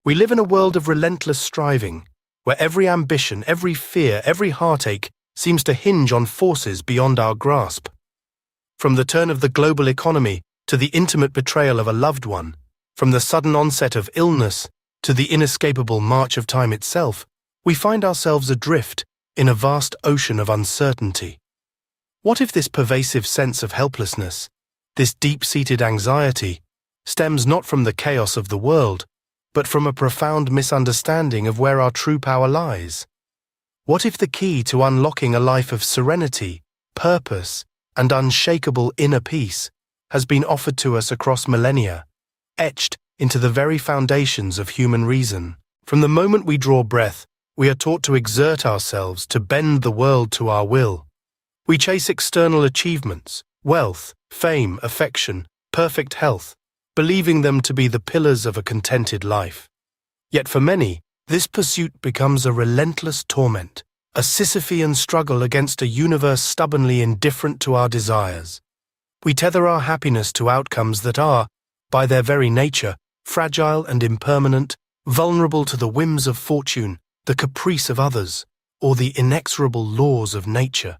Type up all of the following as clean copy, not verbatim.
We live in a world of relentless striving, where every ambition, every fear, every heartache seems to hinge on forces beyond our grasp. From the turn of the global economy to the intimate betrayal of a loved one, from the sudden onset of illness to the inescapable march of time itself, we find ourselves adrift in a vast ocean of uncertainty. What if this pervasive sense of helplessness, this deep-seated anxiety, stems not from the chaos of the world, but from a profound misunderstanding of where our true power lies? What if the key to unlocking a life of serenity, purpose, and unshakable inner peace has been offered to us across millennia, etched into the very foundations of human reason? From the moment we draw breath, we are taught to exert ourselves, to bend the world to our will. We chase external achievements, wealth, fame, affection, perfect health, believing them to be the pillars of a contented life. Yet for many, this pursuit becomes a relentless torment, a Sisyphean struggle against a universe stubbornly indifferent to our desires. We tether our happiness to outcomes that are, by their very nature, fragile and impermanent, vulnerable to the whims of fortune, the caprice of others, or the inexorable laws of nature.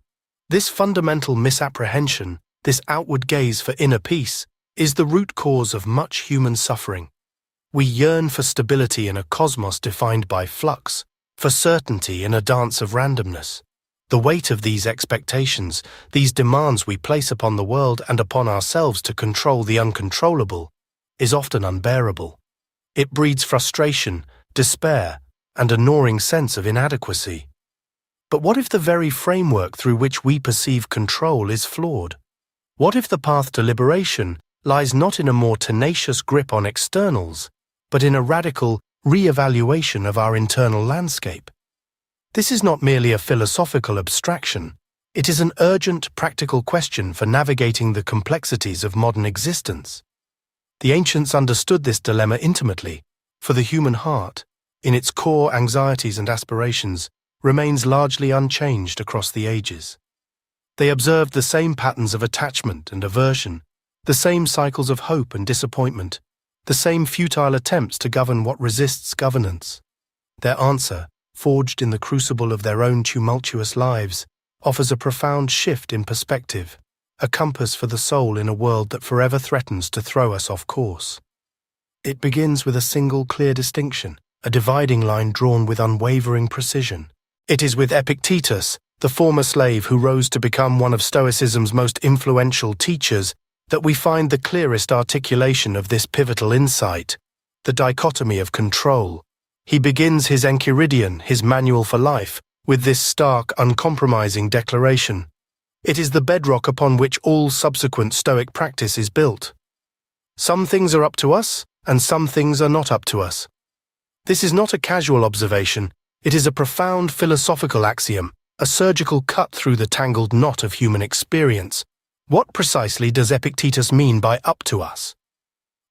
This fundamental misapprehension, this outward gaze for inner peace, is the root cause of much human suffering. We yearn for stability in a cosmos defined by flux, for certainty in a dance of randomness. The weight of these expectations, these demands we place upon the world and upon ourselves to control the uncontrollable, is often unbearable. It breeds frustration, despair, and a gnawing sense of inadequacy. But what if the very framework through which we perceive control is flawed? What if the path to liberation lies not in a more tenacious grip on externals, but in a radical re-evaluation of our internal landscape? This is not merely a philosophical abstraction. It is an urgent, practical question for navigating the complexities of modern existence. The ancients understood this dilemma intimately, for the human heart, in its core anxieties and aspirations, remains largely unchanged across the ages. They observed the same patterns of attachment and aversion, the same cycles of hope and disappointment, the same futile attempts to govern what resists governance. Their answer, forged in the crucible of their own tumultuous lives, offers a profound shift in perspective, a compass for the soul in a world that forever threatens to throw us off course. It begins with a single clear distinction, a dividing line drawn with unwavering precision. It is with Epictetus, the former slave who rose to become one of Stoicism's most influential teachers, that we find the clearest articulation of this pivotal insight, the dichotomy of control. He begins his Enchiridion, his manual for life, with this stark, uncompromising declaration. It is the bedrock upon which all subsequent Stoic practice is built. Some things are up to us, and some things are not up to us. This is not a casual observation. It is a profound philosophical axiom, a surgical cut through the tangled knot of human experience. What precisely does Epictetus mean by up to us?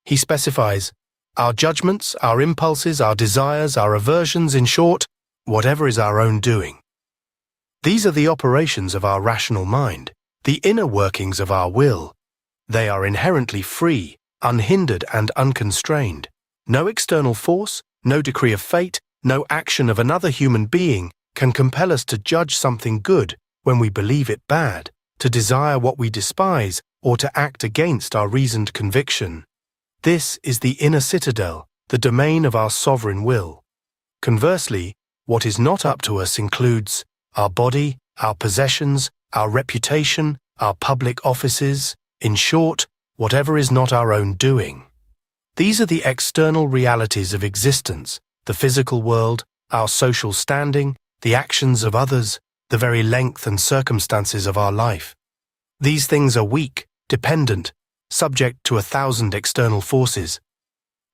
He specifies, our judgments, our impulses, our desires, our aversions, in short, whatever is our own doing. These are the operations of our rational mind, the inner workings of our will. They are inherently free, unhindered and unconstrained. No external force, no decree of fate, no action of another human being can compel us to judge something good when we believe it bad, to desire what we despise, or to act against our reasoned conviction. This is the inner citadel, the domain of our sovereign will. Conversely, what is not up to us includes our body, our possessions, our reputation, our public offices, in short, whatever is not our own doing. These are the external realities of existence, the physical world, our social standing, the actions of others, the very length and circumstances of our life. These things are weak, dependent, subject to 1,000 external forces.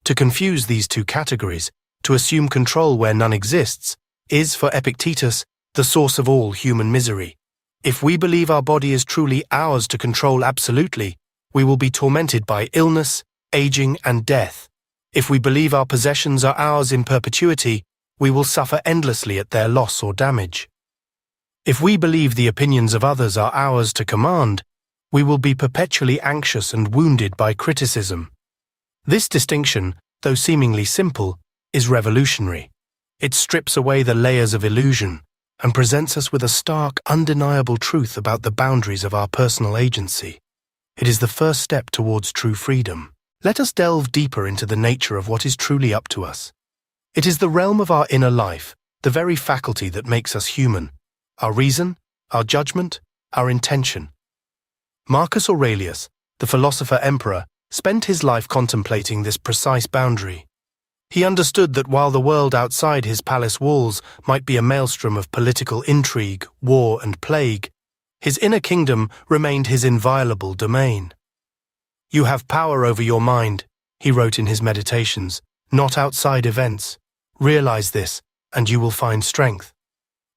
To confuse these two categories, to assume control where none exists, is, for Epictetus, the source of all human misery. If we believe our body is truly ours to control absolutely, we will be tormented by illness, aging, and death. If we believe our possessions are ours in perpetuity, we will suffer endlessly at their loss or damage. If we believe the opinions of others are ours to command, we will be perpetually anxious and wounded by criticism. This distinction, though seemingly simple, is revolutionary. It strips away the layers of illusion and presents us with a stark, undeniable truth about the boundaries of our personal agency. It is the first step towards true freedom. Let us delve deeper into the nature of what is truly up to us. It is the realm of our inner life, the very faculty that makes us human, our reason, our judgment, our intention. Marcus Aurelius, the philosopher-emperor, spent his life contemplating this precise boundary. He understood that while the world outside his palace walls might be a maelstrom of political intrigue, war, and plague, his inner kingdom remained his inviolable domain. "You have power over your mind," he wrote in his meditations, "not outside events. Realize this, and you will find strength."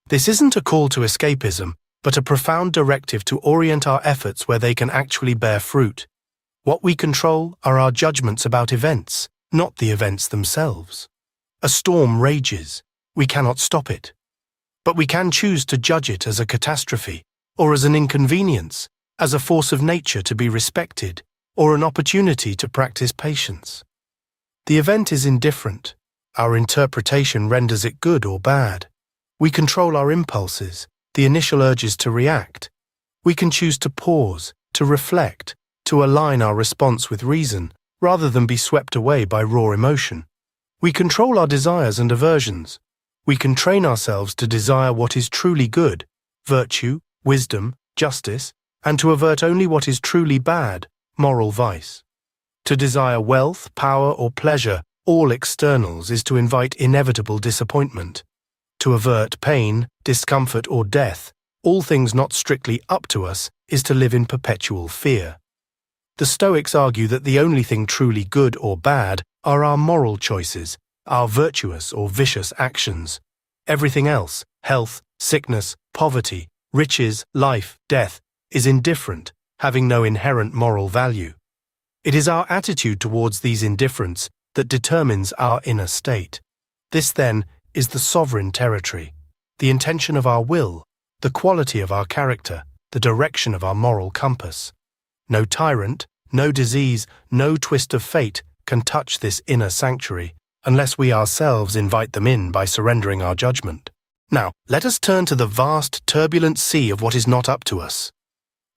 This isn't a call to escapism, but a profound directive to orient our efforts where they can actually bear fruit. What we control are our judgments about events, not the events themselves. A storm rages. We cannot stop it. But we can choose to judge it as a catastrophe, or as an inconvenience, as a force of nature to be respected, or an opportunity to practice patience. The event is indifferent. Our interpretation renders it good or bad. We control our impulses, the initial urges to react. We can choose to pause, to reflect, to align our response with reason, rather than be swept away by raw emotion. We control our desires and aversions. We can train ourselves to desire what is truly good, virtue, wisdom, justice, and to avert only what is truly bad, moral vice. To desire wealth, power, or pleasure, all externals, is to invite inevitable disappointment. To avert pain, discomfort, or death, all things not strictly up to us, is to live in perpetual fear. The Stoics argue that the only thing truly good or bad are our moral choices, our virtuous or vicious actions. Everything else, health, sickness, poverty, riches, life, death, is indifferent, having no inherent moral value. It is our attitude towards these indifferents that determines our inner state. This, then, is the sovereign territory, the intention of our will, the quality of our character, the direction of our moral compass. No tyrant, no disease, no twist of fate can touch this inner sanctuary unless we ourselves invite them in by surrendering our judgment. Now, let us turn to the vast, turbulent sea of what is not up to us.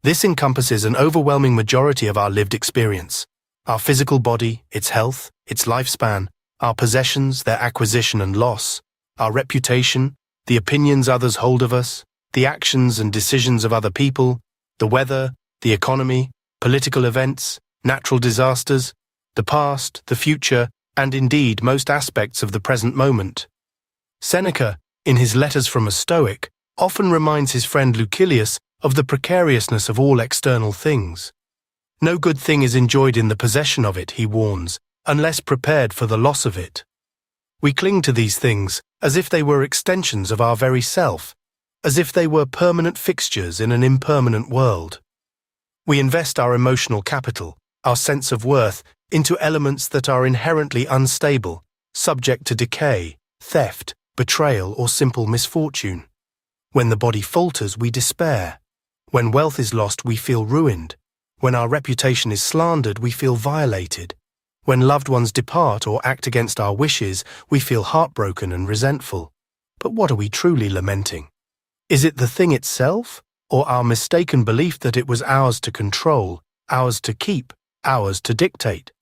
This encompasses an overwhelming majority of our lived experience. Our physical body, its health, its lifespan, our possessions, their acquisition and loss, our reputation, the opinions others hold of us, the actions and decisions of other people, the weather, the economy, political events, natural disasters, the past, the future, and indeed most aspects of the present moment. Seneca, in his Letters from a Stoic, often reminds his friend Lucilius of the precariousness of all external things. No good thing is enjoyed in the possession of it, he warns, unless prepared for the loss of it. We cling to these things as if they were extensions of our very self, as if they were permanent fixtures in an impermanent world. We invest our emotional capital, our sense of worth, into elements that are inherently unstable, subject to decay, theft, betrayal, or simple misfortune. When the body falters, we despair. When wealth is lost, we feel ruined. When our reputation is slandered, we feel violated. When loved ones depart or act against our wishes, we feel heartbroken and resentful. But what are we truly lamenting? Is it the thing itself, or our mistaken belief that it was ours to control, ours to keep, ours to dictate?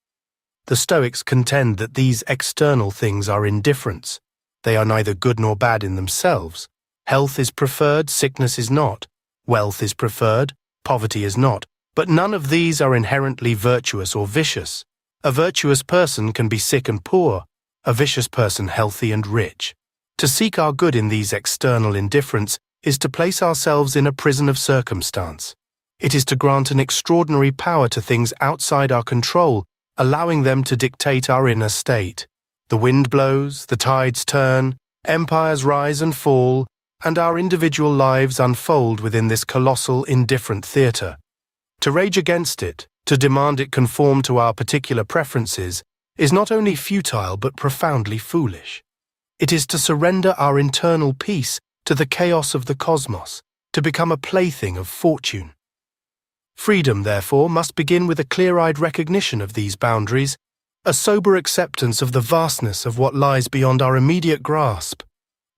The Stoics contend that these external things are indifferents. They are neither good nor bad in themselves. Health is preferred, sickness is not. Wealth is preferred, poverty is not. But none of these are inherently virtuous or vicious. A virtuous person can be sick and poor, a vicious person healthy and rich. To seek our good in these external indifferents is to place ourselves in a prison of circumstance. It is to grant an extraordinary power to things outside our control, allowing them to dictate our inner state. The wind blows, the tides turn, empires rise and fall, and our individual lives unfold within this colossal, indifferent theatre. To rage against it, to demand it conform to our particular preferences, is not only futile but profoundly foolish. It is to surrender our internal peace to the chaos of the cosmos, to become a plaything of fortune. Freedom, therefore, must begin with a clear-eyed recognition of these boundaries, a sober acceptance of the vastness of what lies beyond our immediate grasp.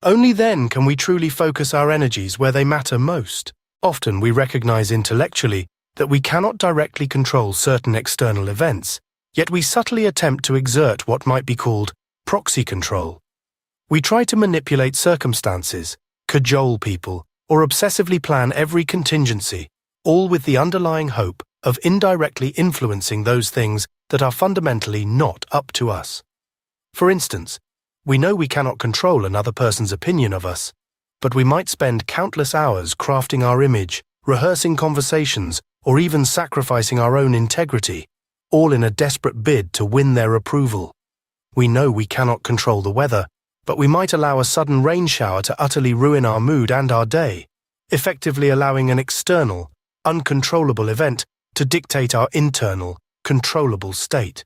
Only then can we truly focus our energies where they matter most. Often we recognize intellectually that we cannot directly control certain external events, yet we subtly attempt to exert what might be called proxy control. We try to manipulate circumstances, cajole people, or obsessively plan every contingency, all with the underlying hope of indirectly influencing those things that are fundamentally not up to us. For instance, we know we cannot control another person's opinion of us, but we might spend countless hours crafting our image, rehearsing conversations, or even sacrificing our own integrity, all in a desperate bid to win their approval. We know we cannot control the weather, but we might allow a sudden rain shower to utterly ruin our mood and our day, effectively allowing an external, uncontrollable event to dictate our internal, controllable state.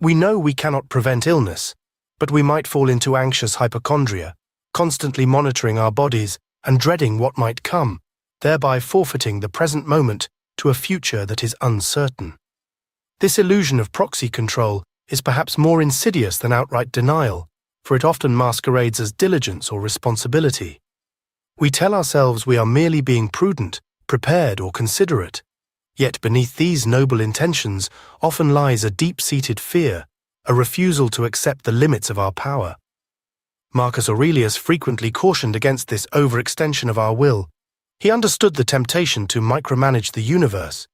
We know we cannot prevent illness, but we might fall into anxious hypochondria, constantly monitoring our bodies and dreading what might come, thereby forfeiting the present moment to a future that is uncertain. This illusion of proxy control is perhaps more insidious than outright denial, for it often masquerades as diligence or responsibility. We tell ourselves we are merely being prudent, prepared, or considerate, yet beneath these noble intentions often lies a deep-seated fear, a refusal to accept the limits of our power. Marcus Aurelius frequently cautioned against this overextension of our will. He understood the temptation to micromanage the universe.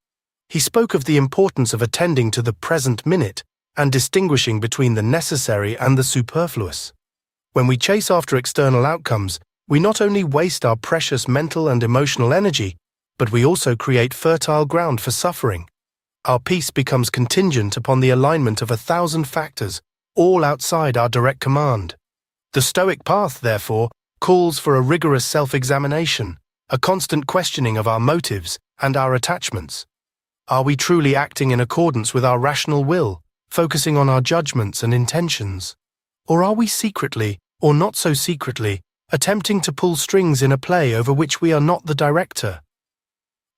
He spoke of the importance of attending to the present minute and distinguishing between the necessary and the superfluous. When we chase after external outcomes, we not only waste our precious mental and emotional energy, but we also create fertile ground for suffering. Our peace becomes contingent upon the alignment of 1,000 factors, all outside our direct command. The Stoic path, therefore, calls for a rigorous self-examination, a constant questioning of our motives and our attachments. Are we truly acting in accordance with our rational will, focusing on our judgments and intentions? Or are we secretly, or not so secretly, attempting to pull strings in a play over which we are not the director?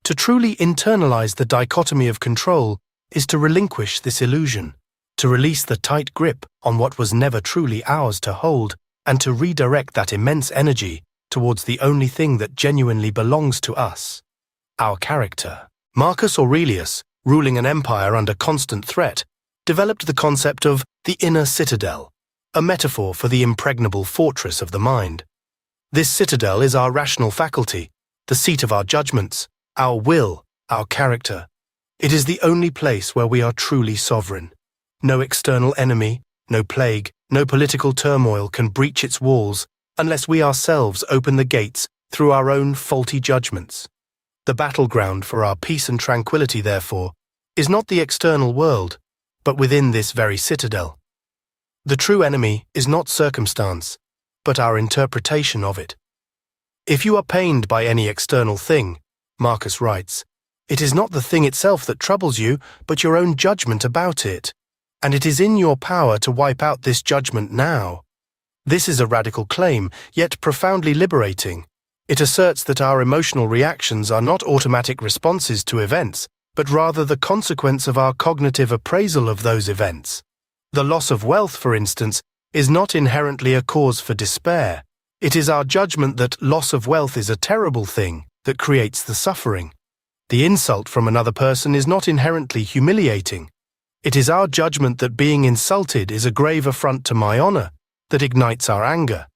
To truly internalize the dichotomy of control is to relinquish this illusion, to release the tight grip on what was never truly ours to hold, and to redirect that immense energy towards the only thing that genuinely belongs to us, our character. Marcus Aurelius, ruling an empire under constant threat, developed the concept of the inner citadel, a metaphor for the impregnable fortress of the mind. This citadel is our rational faculty, the seat of our judgments, our will, our character. It is the only place where we are truly sovereign. No external enemy, no plague, no political turmoil can breach its walls unless we ourselves open the gates through our own faulty judgments. The battleground for our peace and tranquility, therefore, is not the external world, but within this very citadel. The true enemy is not circumstance, but our interpretation of it. If you are pained by any external thing, Marcus writes, it is not the thing itself that troubles you, but your own judgment about it, and it is in your power to wipe out this judgment now. This is a radical claim, yet profoundly liberating. It asserts that our emotional reactions are not automatic responses to events, but rather the consequence of our cognitive appraisal of those events. The loss of wealth, for instance, is not inherently a cause for despair. It is our judgment that loss of wealth is a terrible thing that creates the suffering. The insult from another person is not inherently humiliating. It is our judgment that being insulted is a grave affront to my honor that ignites our anger.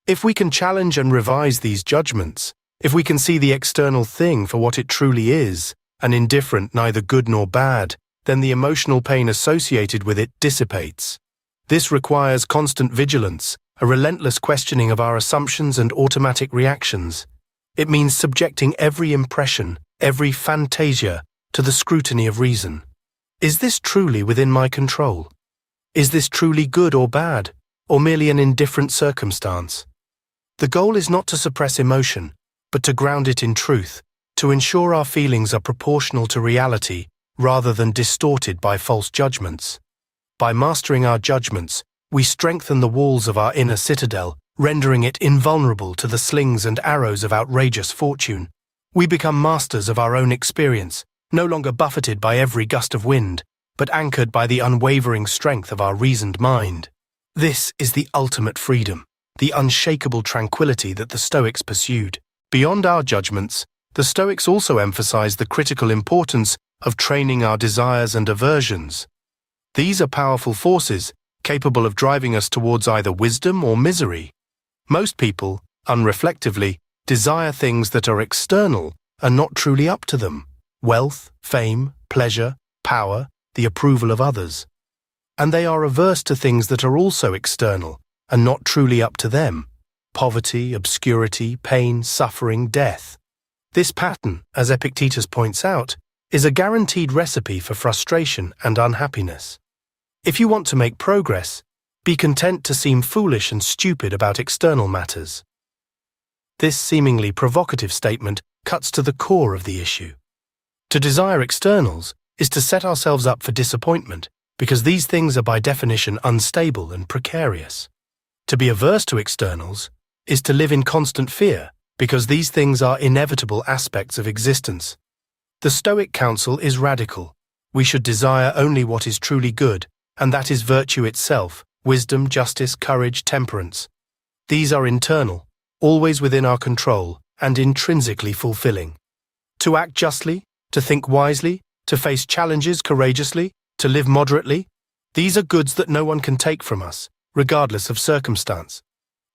If we can challenge and revise these judgments, if we can see the external thing for what it truly is, an indifferent neither good nor bad, then the emotional pain associated with it dissipates. This requires constant vigilance, a relentless questioning of our assumptions and automatic reactions. It means subjecting every impression, every fantasia, to the scrutiny of reason. Is this truly within my control? Is this truly good or bad, or merely an indifferent circumstance? The goal is not to suppress emotion, but to ground it in truth, to ensure our feelings are proportional to reality rather than distorted by false judgments. By mastering our judgments, we strengthen the walls of our inner citadel, rendering it invulnerable to the slings and arrows of outrageous fortune. We become masters of our own experience, no longer buffeted by every gust of wind, but anchored by the unwavering strength of our reasoned mind. This is the ultimate freedom, the unshakable tranquility that the Stoics pursued. Beyond our judgments, the Stoics also emphasize the critical importance of training our desires and aversions. These are powerful forces, capable of driving us towards either wisdom or misery. Most people, unreflectively, desire things that are external and not truly up to them: wealth, fame, pleasure, power, the approval of others. And they are averse to things that are also external and not truly up to them: poverty, obscurity, pain, suffering, death. This pattern, as Epictetus points out, is a guaranteed recipe for frustration and unhappiness. If you want to make progress, be content to seem foolish and stupid about external matters. This seemingly provocative statement cuts to the core of the issue. To desire externals is to set ourselves up for disappointment, because these things are by definition unstable and precarious. To be averse to externals is to live in constant fear, because these things are inevitable aspects of existence. The Stoic counsel is radical. We should desire only what is truly good, and that is virtue itself: wisdom, justice, courage, temperance. These are internal, always within our control, and intrinsically fulfilling. To act justly, to think wisely, to face challenges courageously, to live moderately, these are goods that no one can take from us, regardless of circumstance.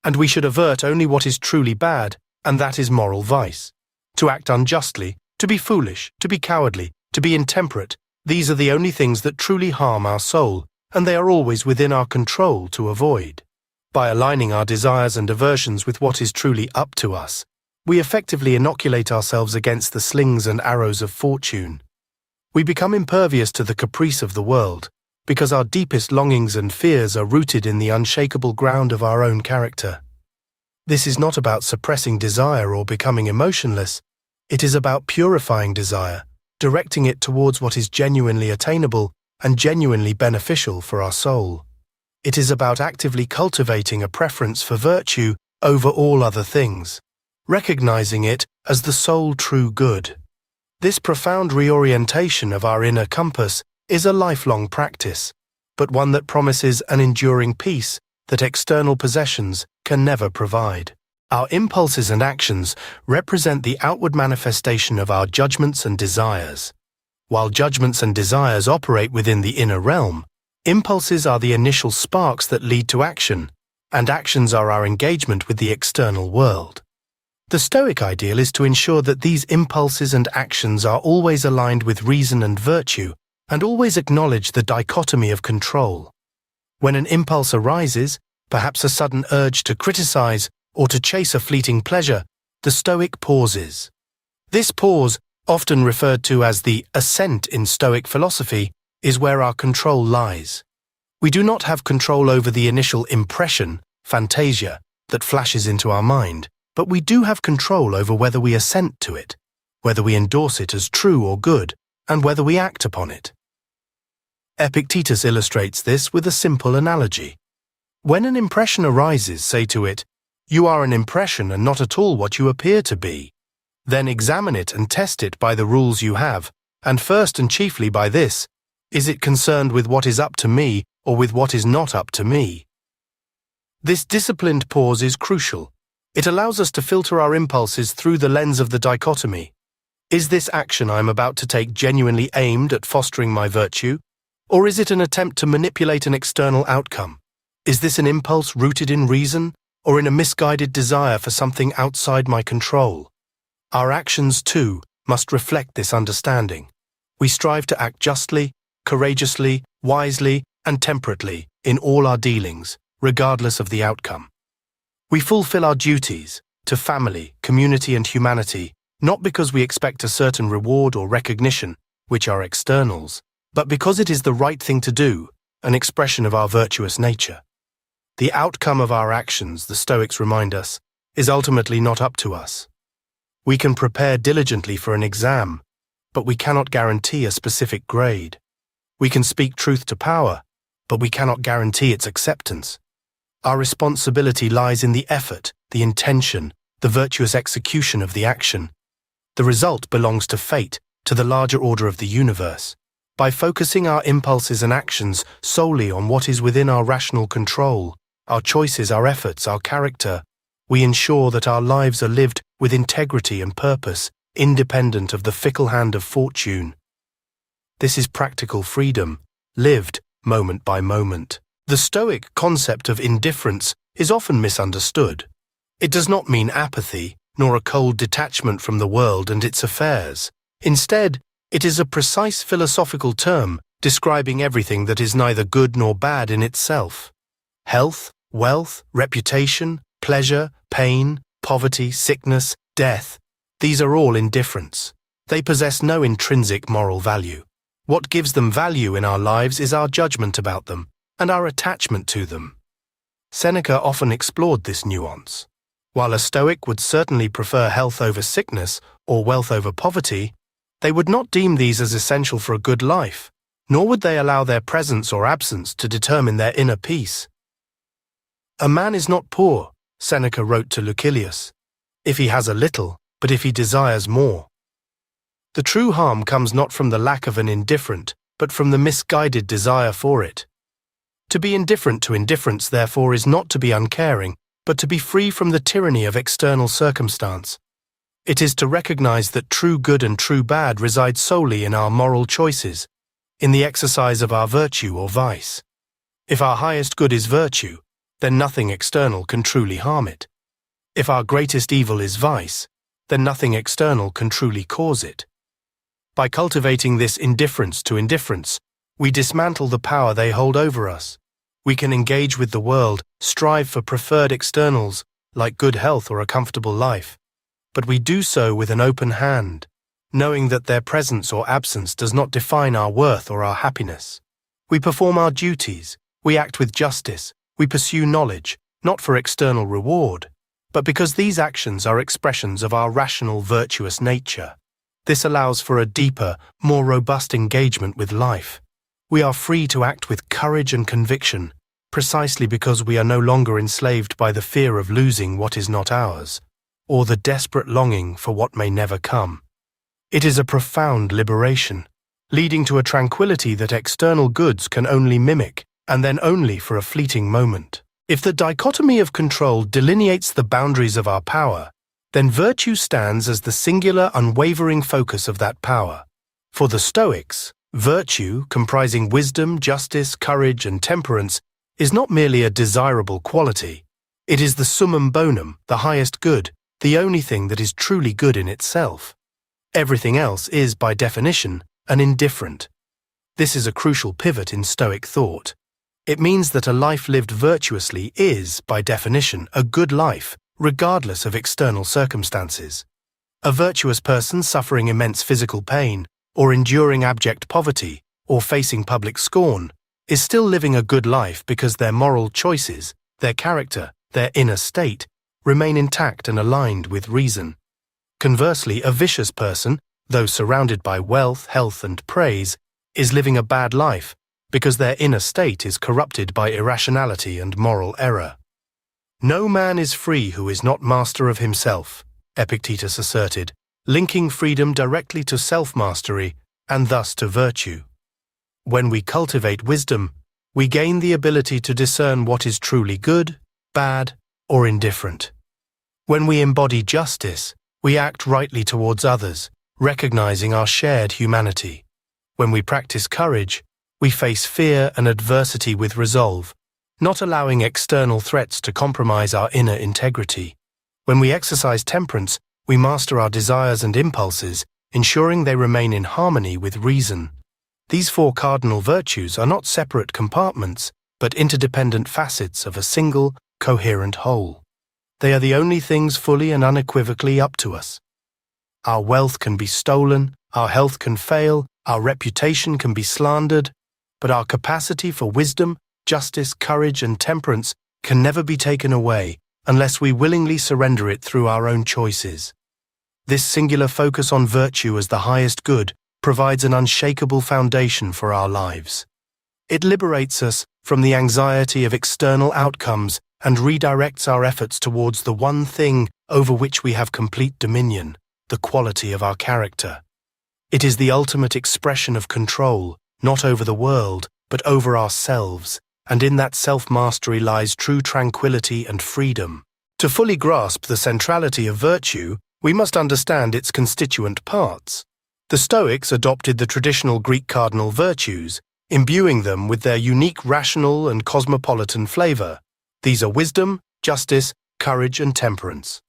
And we should avert only what is truly bad, and that is moral vice. To act unjustly, to be foolish, to be cowardly, to be intemperate, these are the only things that truly harm our soul, and they are always within our control to avoid. By aligning our desires and aversions with what is truly up to us, we effectively inoculate ourselves against the slings and arrows of fortune. We become impervious to the caprice of the world, because our deepest longings and fears are rooted in the unshakable ground of our own character. This is not about suppressing desire or becoming emotionless. It is about purifying desire, directing it towards what is genuinely attainable and genuinely beneficial for our soul. It is about actively cultivating a preference for virtue over all other things, recognizing it as the sole true good. This profound reorientation of our inner compass is a lifelong practice, but one that promises an enduring peace that external possessions can never provide. Our impulses and actions represent the outward manifestation of our judgments and desires. While judgments and desires operate within the inner realm, impulses are the initial sparks that lead to action, and actions are our engagement with the external world. The Stoic ideal is to ensure that these impulses and actions are always aligned with reason and virtue, and always acknowledge the dichotomy of control. When an impulse arises, perhaps a sudden urge to criticize or to chase a fleeting pleasure, the Stoic pauses. This pause, often referred to as the ascent in Stoic philosophy, is where our control lies. We do not have control over the initial impression, fantasia, that flashes into our mind, but we do have control over whether we assent to it, whether we endorse it as true or good, and whether we act upon it. Epictetus illustrates this with a simple analogy. When an impression arises, say to it, "You are an impression and not at all what you appear to be." Then examine it and test it by the rules you have, and first and chiefly by this: is it concerned with what is up to me or with what is not up to me? This disciplined pause is crucial. It allows us to filter our impulses through the lens of the dichotomy. Is this action I am about to take genuinely aimed at fostering my virtue, or is it an attempt to manipulate an external outcome? Is this an impulse rooted in reason, or in a misguided desire for something outside my control? Our actions, too, must reflect this understanding. We strive to act justly, courageously, wisely, and temperately in all our dealings, regardless of the outcome. We fulfill our duties to family, community, and humanity, not because we expect a certain reward or recognition, which are externals, but because it is the right thing to do, an expression of our virtuous nature. The outcome of our actions, the Stoics remind us, is ultimately not up to us. We can prepare diligently for an exam, but we cannot guarantee a specific grade. We can speak truth to power, but we cannot guarantee its acceptance. Our responsibility lies in the effort, the intention, the virtuous execution of the action. The result belongs to fate, to the larger order of the universe. By focusing our impulses and actions solely on what is within our rational control, our choices, our efforts, our character, we ensure that our lives are lived with integrity and purpose, independent of the fickle hand of fortune. This is practical freedom, lived moment by moment. The Stoic concept of indifference is often misunderstood. It does not mean apathy, nor a cold detachment from the world and its affairs. Instead, it is a precise philosophical term describing everything that is neither good nor bad in itself. Health, wealth, reputation, pleasure, pain, poverty, sickness, death, these are all indifference. They possess no intrinsic moral value. What gives them value in our lives is our judgment about them and our attachment to them. Seneca often explored this nuance. While a Stoic would certainly prefer health over sickness or wealth over poverty, they would not deem these as essential for a good life, nor would they allow their presence or absence to determine their inner peace. A man is not poor, Seneca wrote to Lucilius, if he has a little, but if he desires more. The true harm comes not from the lack of an indifferent, but from the misguided desire for it. To be indifferent to indifference, therefore, is not to be uncaring, but to be free from the tyranny of external circumstance. It is to recognize that true good and true bad reside solely in our moral choices, in the exercise of our virtue or vice. If our highest good is virtue, then nothing external can truly harm it. If our greatest evil is vice, then nothing external can truly cause it. By cultivating this indifference to indifference, we dismantle the power they hold over us. We can engage with the world, strive for preferred externals, like good health or a comfortable life, but we do so with an open hand, knowing that their presence or absence does not define our worth or our happiness. We perform our duties, we act with justice, we pursue knowledge, not for external reward, but because these actions are expressions of our rational, virtuous nature. This allows for a deeper, more robust engagement with life. We are free to act with courage and conviction, precisely because we are no longer enslaved by the fear of losing what is not ours, or the desperate longing for what may never come. It is a profound liberation, leading to a tranquility that external goods can only mimic, and then only for a fleeting moment. If the dichotomy of control delineates the boundaries of our power, then virtue stands as the singular, unwavering focus of that power. For the Stoics, virtue, comprising wisdom, justice, courage, and temperance, is not merely a desirable quality. It is the summum bonum, the highest good, the only thing that is truly good in itself. Everything else is, by definition, an indifferent. This is a crucial pivot in Stoic thought. It means that a life lived virtuously is, by definition, a good life, regardless of external circumstances. A virtuous person suffering immense physical pain, or enduring abject poverty, or facing public scorn, is still living a good life because their moral choices, their character, their inner state, remain intact and aligned with reason. Conversely, a vicious person, though surrounded by wealth, health, and praise, is living a bad life because their inner state is corrupted by irrationality and moral error. No man is free who is not master of himself, Epictetus asserted, linking freedom directly to self-mastery and thus to virtue. When we cultivate wisdom, we gain the ability to discern what is truly good, bad, or indifferent. When we embody justice, we act rightly towards others, recognizing our shared humanity. When we practice courage, we face fear and adversity with resolve, not allowing external threats to compromise our inner integrity. When we exercise temperance, we master our desires and impulses, ensuring they remain in harmony with reason. These four cardinal virtues are not separate compartments, but interdependent facets of a single, coherent whole. They are the only things fully and unequivocally up to us. Our wealth can be stolen, our health can fail, our reputation can be slandered, but our capacity for wisdom, justice, courage, and temperance can never be taken away unless we willingly surrender it through our own choices. This singular focus on virtue as the highest good provides an unshakable foundation for our lives. It liberates us from the anxiety of external outcomes and redirects our efforts towards the one thing over which we have complete dominion, the quality of our character. It is the ultimate expression of control, not over the world, but over ourselves, and in that self-mastery lies true tranquility and freedom. To fully grasp the centrality of virtue, we must understand its constituent parts. The Stoics adopted the traditional Greek cardinal virtues, imbuing them with their unique rational and cosmopolitan flavor. These are wisdom, justice, courage, and temperance.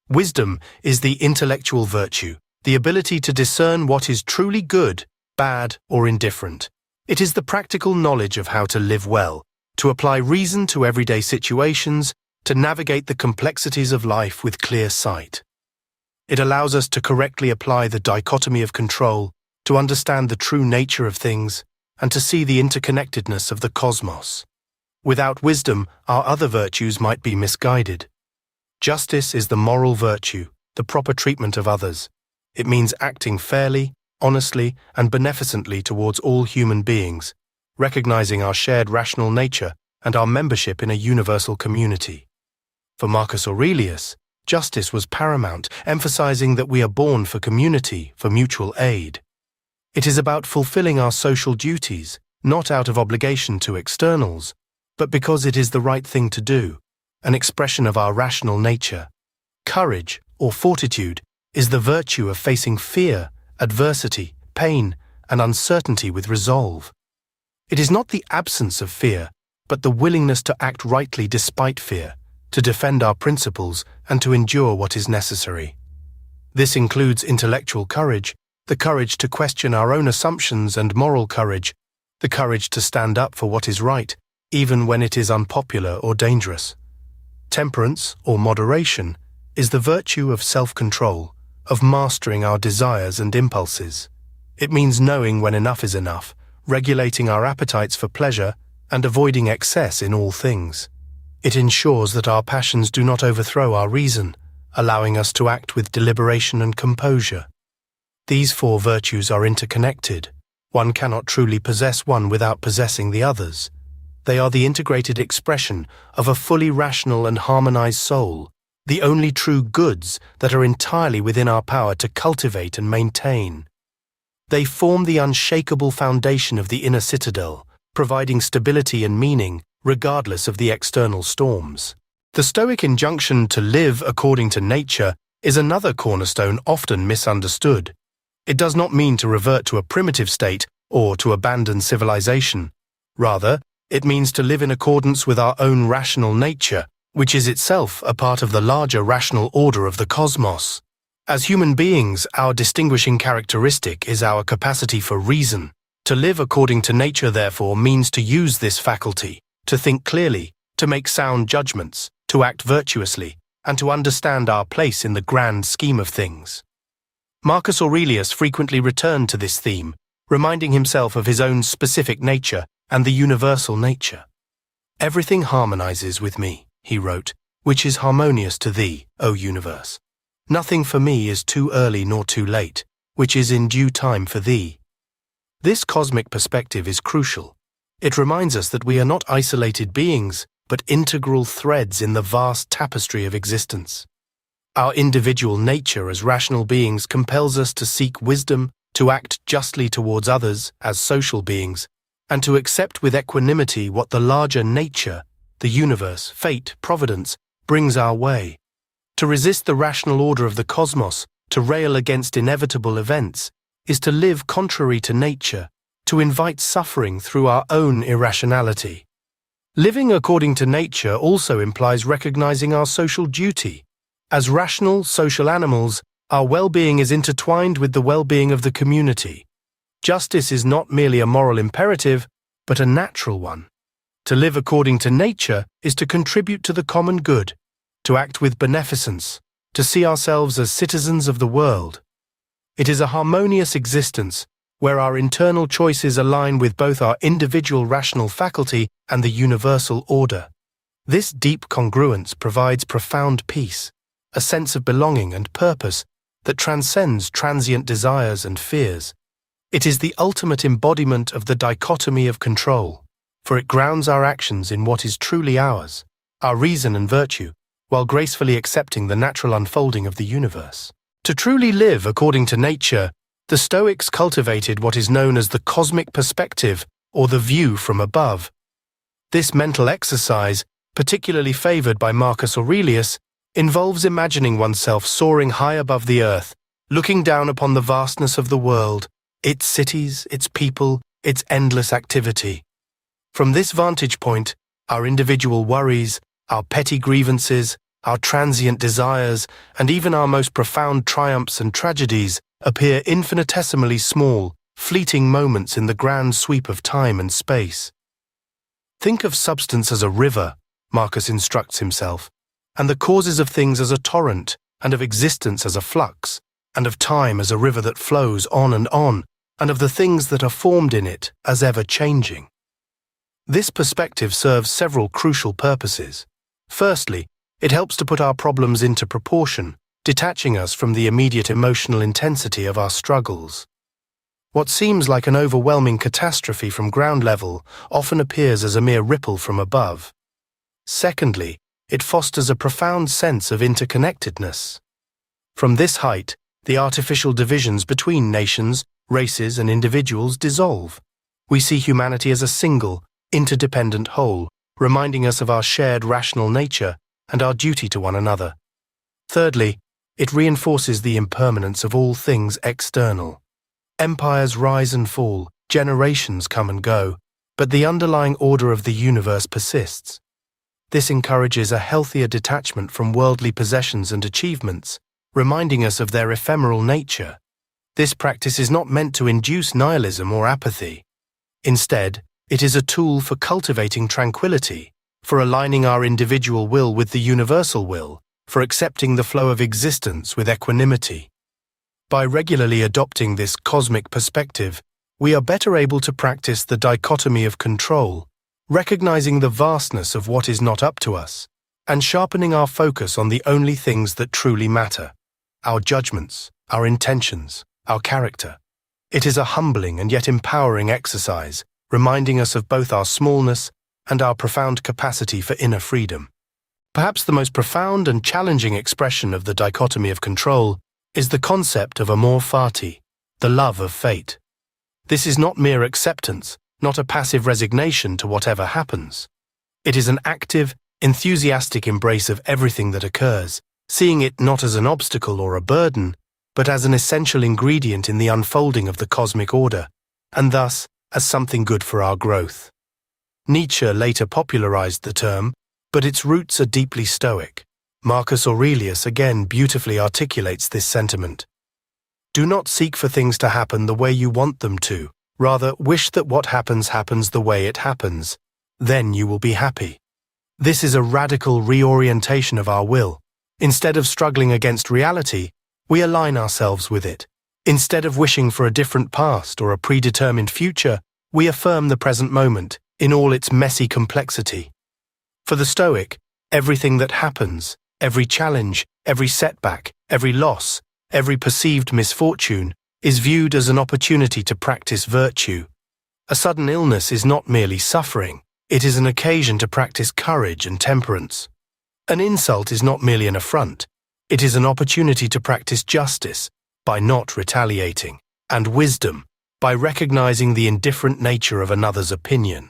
Wisdom is the intellectual virtue, the ability to discern what is truly good, bad, or indifferent. It is the practical knowledge of how to live well, to apply reason to everyday situations, to navigate the complexities of life with clear sight. It allows us to correctly apply the dichotomy of control, to understand the true nature of things, and to see the interconnectedness of the cosmos. Without wisdom, our other virtues might be misguided. Justice is the moral virtue, the proper treatment of others. It means acting fairly, honestly, and beneficently towards all human beings, recognizing our shared rational nature and our membership in a universal community. For Marcus Aurelius, justice was paramount, emphasizing that we are born for community, for mutual aid. It is about fulfilling our social duties, not out of obligation to externals, but because it is the right thing to do, an expression of our rational nature. Courage, or fortitude, is the virtue of facing fear, adversity, pain, and uncertainty with resolve. It is not the absence of fear, but the willingness to act rightly despite fear, to defend our principles, and to endure what is necessary. This includes intellectual courage, the courage to question our own assumptions, and moral courage, the courage to stand up for what is right, even when it is unpopular or dangerous. Temperance, or moderation, is the virtue of self-control, of mastering our desires and impulses. It means knowing when enough is enough, regulating our appetites for pleasure, and avoiding excess in all things. It ensures that our passions do not overthrow our reason, allowing us to act with deliberation and composure. These four virtues are interconnected. One cannot truly possess one without possessing the others. They are the integrated expression of a fully rational and harmonized soul, the only true goods that are entirely within our power to cultivate and maintain. They form the unshakable foundation of the inner citadel, providing stability and meaning regardless of the external storms. The Stoic injunction to live according to nature is another cornerstone often misunderstood. It does not mean to revert to a primitive state or to abandon civilization. Rather, it means to live in accordance with our own rational nature, which is itself a part of the larger rational order of the cosmos. As human beings, our distinguishing characteristic is our capacity for reason. To live according to nature, therefore, means to use this faculty, to think clearly, to make sound judgments, to act virtuously, and to understand our place in the grand scheme of things. Marcus Aurelius frequently returned to this theme, reminding himself of his own specific nature and the universal nature. "Everything harmonizes with me," he wrote, "which is harmonious to thee, O universe. Nothing for me is too early nor too late, which is in due time for thee." This cosmic perspective is crucial. It reminds us that we are not isolated beings, but integral threads in the vast tapestry of existence. Our individual nature as rational beings compels us to seek wisdom, to act justly towards others as social beings, and to accept with equanimity what the larger nature, the universe, fate, providence, brings our way. To resist the rational order of the cosmos, to rail against inevitable events, is to live contrary to nature, to invite suffering through our own irrationality. Living according to nature also implies recognizing our social duty. As rational, social animals, our well-being is intertwined with the well-being of the community. Justice is not merely a moral imperative, but a natural one. To live according to nature is to contribute to the common good, to act with beneficence, to see ourselves as citizens of the world. It is a harmonious existence where our internal choices align with both our individual rational faculty and the universal order. This deep congruence provides profound peace, a sense of belonging and purpose that transcends transient desires and fears. It is the ultimate embodiment of the dichotomy of control, for it grounds our actions in what is truly ours, our reason and virtue, while gracefully accepting the natural unfolding of the universe. To truly live according to nature The Stoics cultivated what is known as the cosmic perspective, or the view from above. This mental exercise, particularly favored by Marcus Aurelius, involves imagining oneself soaring high above the earth, looking down upon the vastness of the world, its cities, its people, its endless activity. From this vantage point, our individual worries, our petty grievances, our transient desires, and even our most profound triumphs and tragedies appear infinitesimally small, fleeting moments in the grand sweep of time and space. Think of substance as a river, Marcus instructs himself, and the causes of things as a torrent, and of existence as a flux, and of time as a river that flows on, and of the things that are formed in it as ever-changing. This perspective serves several crucial purposes. Firstly, it helps to put our problems into proportion, detaching us from the immediate emotional intensity of our struggles. What seems like an overwhelming catastrophe from ground level often appears as a mere ripple from above. Secondly, it fosters a profound sense of interconnectedness. From this height, the artificial divisions between nations, races, and individuals dissolve. We see humanity as a single, interdependent whole, reminding us of our shared rational nature and our duty to one another. Thirdly, it reinforces the impermanence of all things external. Empires rise and fall, generations come and go, but the underlying order of the universe persists. This encourages a healthier detachment from worldly possessions and achievements, reminding us of their ephemeral nature. This practice is not meant to induce nihilism or apathy. Instead, it is a tool for cultivating tranquility, for aligning our individual will with the universal will, for accepting the flow of existence with equanimity. By regularly adopting this cosmic perspective, we are better able to practice the dichotomy of control, recognizing the vastness of what is not up to us, and sharpening our focus on the only things that truly matter: our judgments, our intentions, our character. It is a humbling and yet empowering exercise, reminding us of both our smallness and our profound capacity for inner freedom. Perhaps the most profound and challenging expression of the dichotomy of control is the concept of amor fati, the love of fate. This is not mere acceptance, not a passive resignation to whatever happens. It is an active, enthusiastic embrace of everything that occurs, seeing it not as an obstacle or a burden, but as an essential ingredient in the unfolding of the cosmic order, and thus as something good for our growth. Nietzsche later popularized the term, but its roots are deeply Stoic. Marcus Aurelius again beautifully articulates this sentiment. Do not seek for things to happen the way you want them to, rather wish that what happens happens the way it happens. Then you will be happy. This is a radical reorientation of our will. Instead of struggling against reality, we align ourselves with it. Instead of wishing for a different past or a predetermined future, we affirm the present moment in all its messy complexity. For the Stoic, everything that happens, every challenge, every setback, every loss, every perceived misfortune, is viewed as an opportunity to practice virtue. A sudden illness is not merely suffering, it is an occasion to practice courage and temperance. An insult is not merely an affront, it is an opportunity to practice justice by not retaliating, and wisdom by recognizing the indifferent nature of another's opinion.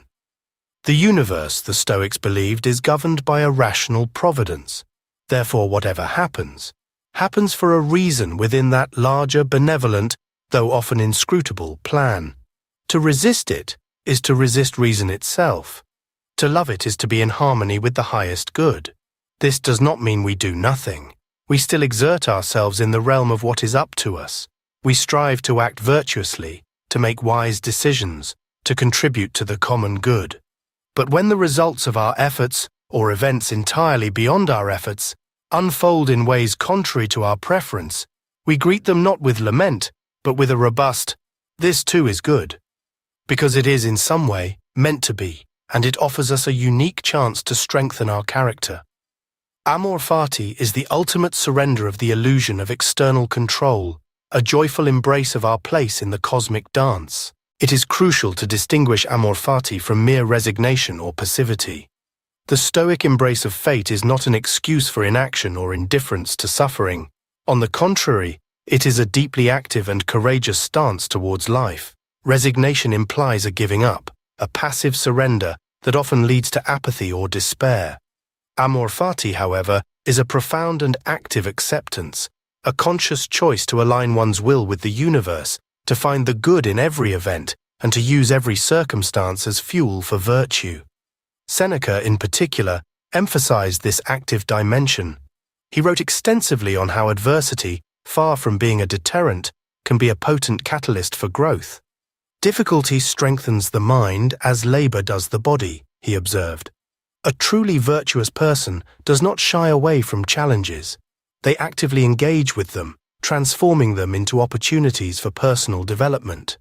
The universe, the Stoics believed, is governed by a rational providence. Therefore, whatever happens, happens for a reason within that larger, benevolent, though often inscrutable, plan. To resist it is to resist reason itself. To love it is to be in harmony with the highest good. This does not mean we do nothing. We still exert ourselves in the realm of what is up to us. We strive to act virtuously, to make wise decisions, to contribute to the common good. But when the results of our efforts, or events entirely beyond our efforts, unfold in ways contrary to our preference, we greet them not with lament, but with a robust, "This too is good," because it is in some way meant to be, and it offers us a unique chance to strengthen our character. Amor fati is the ultimate surrender of the illusion of external control, a joyful embrace of our place in the cosmic dance. It is crucial to distinguish amor fati from mere resignation or passivity. The Stoic embrace of fate is not an excuse for inaction or indifference to suffering. On the contrary, It is a deeply active and courageous stance towards life. Resignation implies a giving up, a passive surrender that often leads to apathy or despair. Amor fati, however, is a profound and active acceptance, a conscious choice to align one's will with the universe, to find the good in every event, and to use every circumstance as fuel for virtue. Seneca, in particular, emphasized this active dimension. He wrote extensively on how adversity, far from being a deterrent, can be a potent catalyst for growth. Difficulty strengthens the mind as labor does the body, he observed. A truly virtuous person does not shy away from challenges. They actively engage with them, transforming them into opportunities for personal development.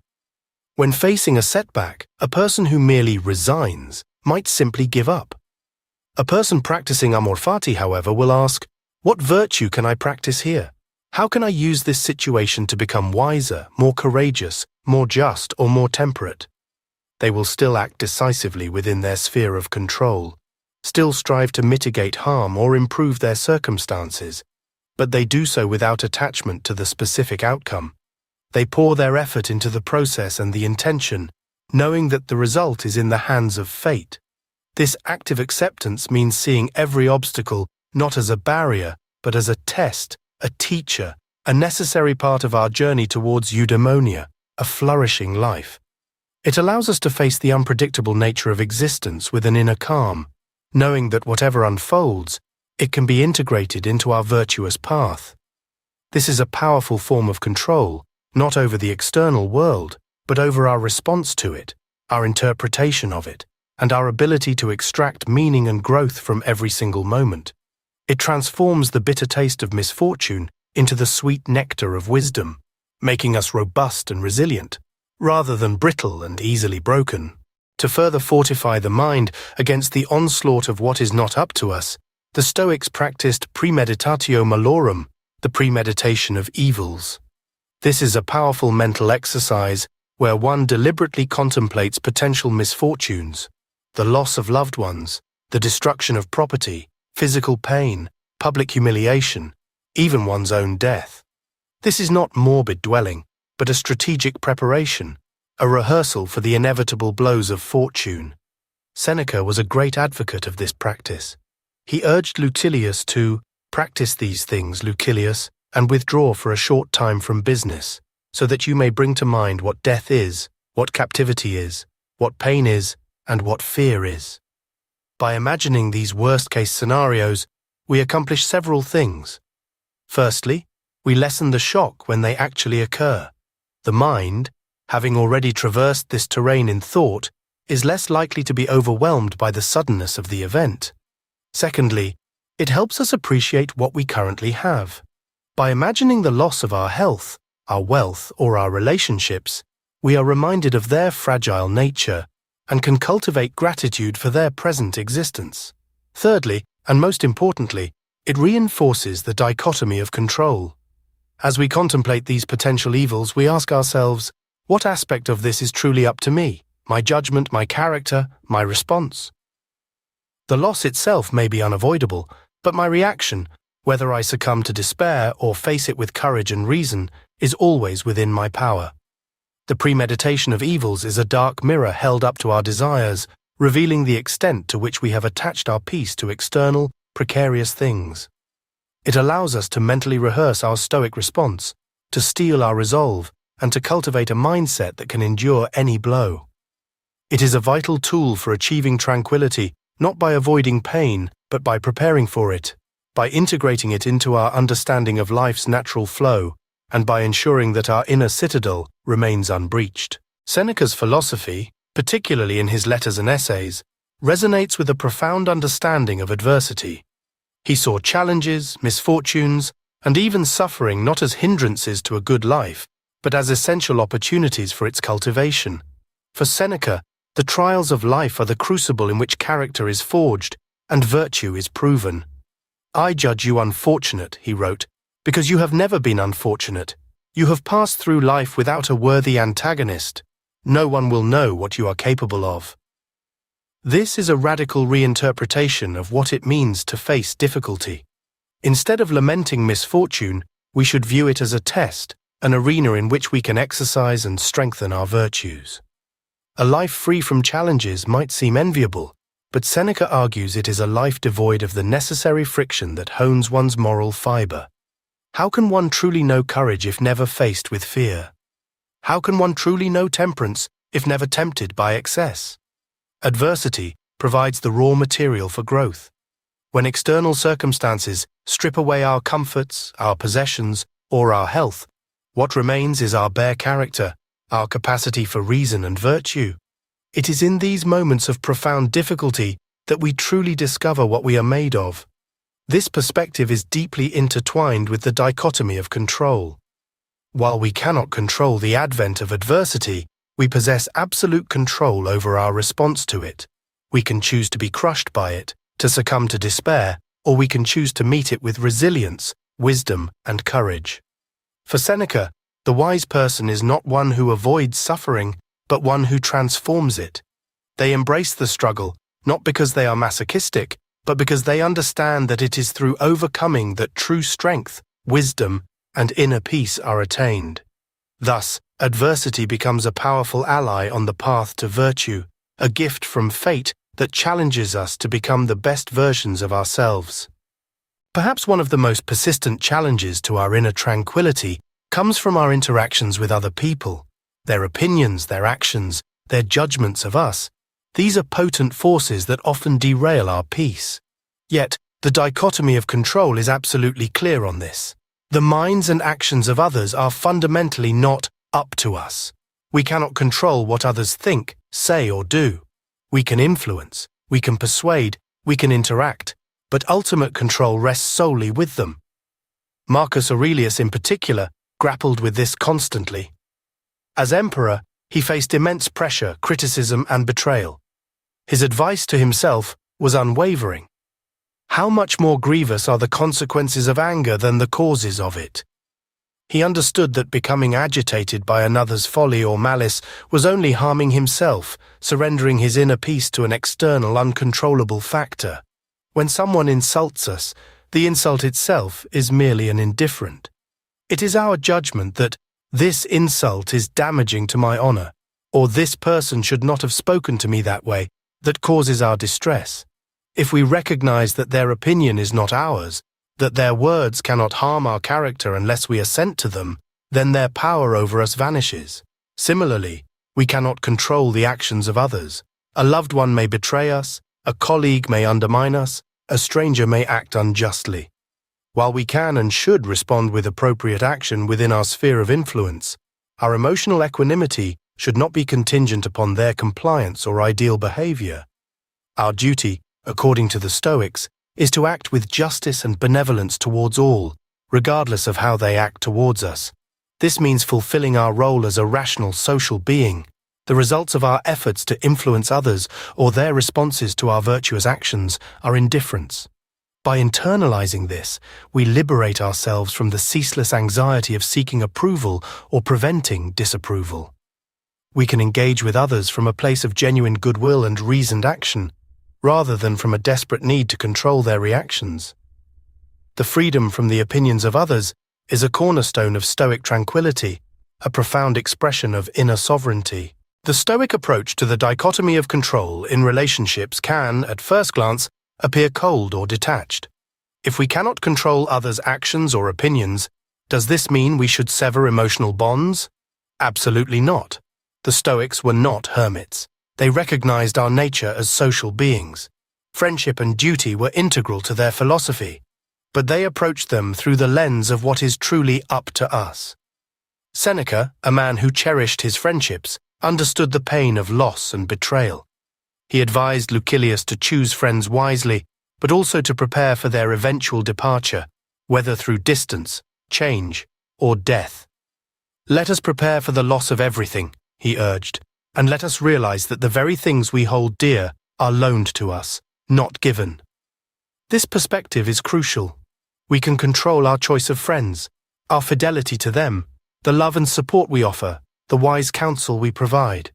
When facing a setback, a person who merely resigns might simply give up. A person practicing amor fati, however, will ask, "What virtue can I practice here? How can I use this situation to become wiser, more courageous, more just, or more temperate?" They will still act decisively within their sphere of control, still strive to mitigate harm or improve their circumstances, but they do so without attachment to the specific outcome. They pour their effort into the process and the intention, knowing that the result is in the hands of fate. This active acceptance means seeing every obstacle not as a barrier, but as a test, a teacher, a necessary part of our journey towards eudaimonia, a flourishing life. It allows us to face the unpredictable nature of existence with an inner calm, knowing that whatever unfolds, it can be integrated into our virtuous path. This is a powerful form of control, not over the external world, but over our response to it, our interpretation of it, and our ability to extract meaning and growth from every single moment. It transforms the bitter taste of misfortune into the sweet nectar of wisdom, making us robust and resilient, rather than brittle and easily broken. To further fortify the mind against the onslaught of what is not up to us, the Stoics practiced premeditatio malorum, the premeditation of evils. This is a powerful mental exercise where one deliberately contemplates potential misfortunes, the loss of loved ones, the destruction of property, physical pain, public humiliation, even one's own death. This is not morbid dwelling, but a strategic preparation, a rehearsal for the inevitable blows of fortune. Seneca was a great advocate of this practice. He urged Lucilius to "Practice these things, Lucilius, and withdraw for a short time from business, so that you may bring to mind what death is, what captivity is, what pain is, and what fear is." By imagining these worst-case scenarios, we accomplish several things. Firstly, we lessen the shock when they actually occur. The mind, having already traversed this terrain in thought, is less likely to be overwhelmed by the suddenness of the event. Secondly, it helps us appreciate what we currently have. By imagining the loss of our health, our wealth, or our relationships, we are reminded of their fragile nature and can cultivate gratitude for their present existence. Thirdly, and most importantly, it reinforces the dichotomy of control. As we contemplate these potential evils, we ask ourselves, what aspect of this is truly up to me? My judgment, my character, my response? The loss itself may be unavoidable, but my reaction, whether I succumb to despair or face it with courage and reason, is always within my power. The premeditation of evils is a dark mirror held up to our desires, revealing the extent to which we have attached our peace to external, precarious things. It allows us to mentally rehearse our stoic response, to steel our resolve, and to cultivate a mindset that can endure any blow. It is a vital tool for achieving tranquility, not by avoiding pain, but by preparing for it, by integrating it into our understanding of life's natural flow, and by ensuring that our inner citadel remains unbreached. Seneca's philosophy, particularly in his letters and essays, resonates with a profound understanding of adversity. He saw challenges, misfortunes, and even suffering not as hindrances to a good life, but as essential opportunities for its cultivation. For Seneca, the trials of life are the crucible in which character is forged and virtue is proven. "I judge you unfortunate," he wrote, "because you have never been unfortunate. You have passed through life without a worthy antagonist. No one will know what you are capable of." This is a radical reinterpretation of what it means to face difficulty. Instead of lamenting misfortune, We should view it as a test, an arena in which we can exercise and strengthen our virtues. A life free from challenges might seem enviable, but Seneca argues it is a life devoid of the necessary friction that hones one's moral fiber. How can one truly know courage if never faced with fear? How can one truly know temperance if never tempted by excess? Adversity provides the raw material for growth. When external circumstances strip away our comforts, our possessions, or our health, what remains is our bare character, our capacity for reason and virtue. It is in these moments of profound difficulty that we truly discover what we are made of. This perspective is deeply intertwined with the dichotomy of control. While we cannot control the advent of adversity, we possess absolute control over our response to it. We can choose to be crushed by it, to succumb to despair, or we can choose to meet it with resilience, wisdom, and courage. For Seneca, the wise person is not one who avoids suffering, but one who transforms it. They embrace the struggle, not because they are masochistic, but because they understand that it is through overcoming that true strength, wisdom, and inner peace are attained. Thus, adversity becomes a powerful ally on the path to virtue, a gift from fate that challenges us to become the best versions of ourselves. Perhaps one of the most persistent challenges to our inner tranquility comes from our interactions with other people. Their opinions, their actions, their judgments of us. These are potent forces that often derail our peace. Yet, the dichotomy of control is absolutely clear on this. The minds and actions of others are fundamentally not up to us. We cannot control what others think, say, or do. We can influence, we can persuade, we can interact, but ultimate control rests solely with them. Marcus Aurelius, in particular, grappled with this constantly. As emperor, he faced immense pressure, criticism, and betrayal. His advice to himself was unwavering. How much more grievous are the consequences of anger than the causes of it? He understood that becoming agitated by another's folly or malice was only harming himself, surrendering his inner peace to an external, uncontrollable factor. When someone insults us, the insult itself is merely an indifferent. It is our judgment that this insult is damaging to my honor, or this person should not have spoken to me that way, that causes our distress. If we recognize that their opinion is not ours, that their words cannot harm our character unless we assent to them, then their power over us vanishes. Similarly, we cannot control the actions of others. A loved one may betray us, a colleague may undermine us, a stranger may act unjustly. While we can and should respond with appropriate action within our sphere of influence, our emotional equanimity should not be contingent upon their compliance or ideal behavior. Our duty, according to the Stoics, is to act with justice and benevolence towards all, regardless of how they act towards us. This means fulfilling our role as a rational social being. The results of our efforts to influence others or their responses to our virtuous actions are indifference. By internalizing this, we liberate ourselves from the ceaseless anxiety of seeking approval or preventing disapproval. We can engage with others from a place of genuine goodwill and reasoned action, rather than from a desperate need to control their reactions. The freedom from the opinions of others is a cornerstone of Stoic tranquility, a profound expression of inner sovereignty. The Stoic approach to the dichotomy of control in relationships can, at first glance, appear cold or detached. If we cannot control others' actions or opinions, does this mean we should sever emotional bonds? Absolutely not. The Stoics were not hermits. They recognized our nature as social beings. Friendship and duty were integral to their philosophy, but they approached them through the lens of what is truly up to us. Seneca, a man who cherished his friendships, understood the pain of loss and betrayal. He advised Lucilius to choose friends wisely, but also to prepare for their eventual departure, whether through distance, change, or death. Let us prepare for the loss of everything, he urged, and let us realize that the very things we hold dear are loaned to us, not given. This perspective is crucial. We can control our choice of friends, our fidelity to them, the love and support we offer, the wise counsel we provide.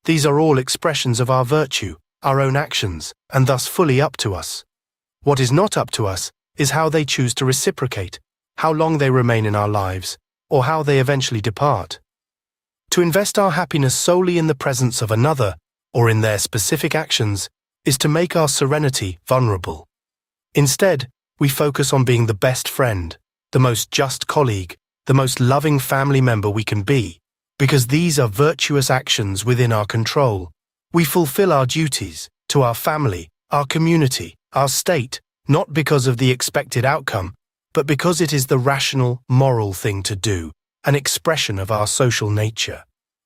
These are all expressions of our virtue, our own actions, and thus fully up to us. What is not up to us is how they choose to reciprocate, how long they remain in our lives, or how they eventually depart. To invest our happiness solely in the presence of another, or in their specific actions, is to make our serenity vulnerable. Instead, we focus on being the best friend, the most just colleague, the most loving family member we can be, because these are virtuous actions within our control. We fulfill our duties to our family, our community, our state, not because of the expected outcome, but because it is the rational, moral thing to do, an expression of our social nature.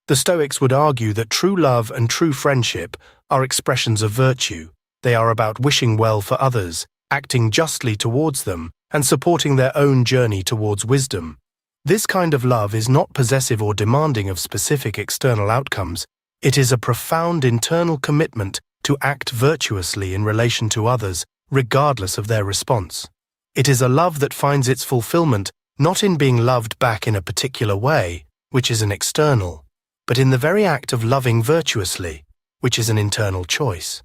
The Stoics would argue that true love and true friendship are expressions of virtue. They are about wishing well for others, acting justly towards them, and supporting their own journey towards wisdom. This kind of love is not possessive or demanding of specific external outcomes. It is a profound internal commitment to act virtuously in relation to others, regardless of their response. It is a love that finds its fulfillment not in being loved back in a particular way, which is an external, but in the very act of loving virtuously, which is an internal choice.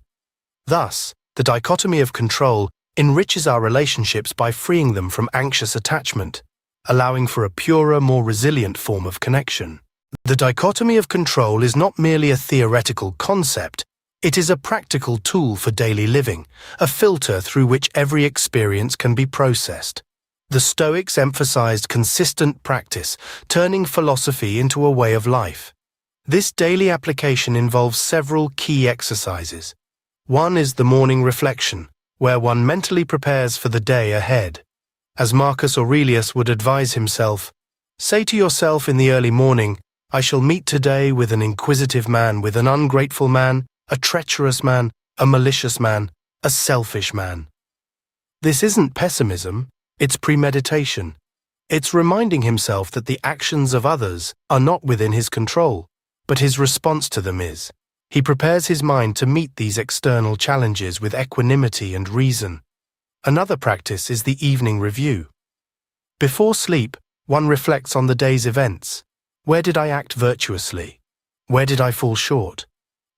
Thus, the dichotomy of control enriches our relationships by freeing them from anxious attachment, allowing for a purer, more resilient form of connection. The dichotomy of control is not merely a theoretical concept, it is a practical tool for daily living, a filter through which every experience can be processed. The Stoics emphasized consistent practice, turning philosophy into a way of life. This daily application involves several key exercises. One is the morning reflection, where one mentally prepares for the day ahead. As Marcus Aurelius would advise himself, say to yourself in the early morning, I shall meet today with an inquisitive man, with an ungrateful man, a treacherous man, a malicious man, a selfish man. This isn't pessimism, it's premeditation. It's reminding himself that the actions of others are not within his control, but his response to them is. He prepares his mind to meet these external challenges with equanimity and reason. Another practice is the evening review. Before sleep, one reflects on the day's events. Where did I act virtuously? Where did I fall short?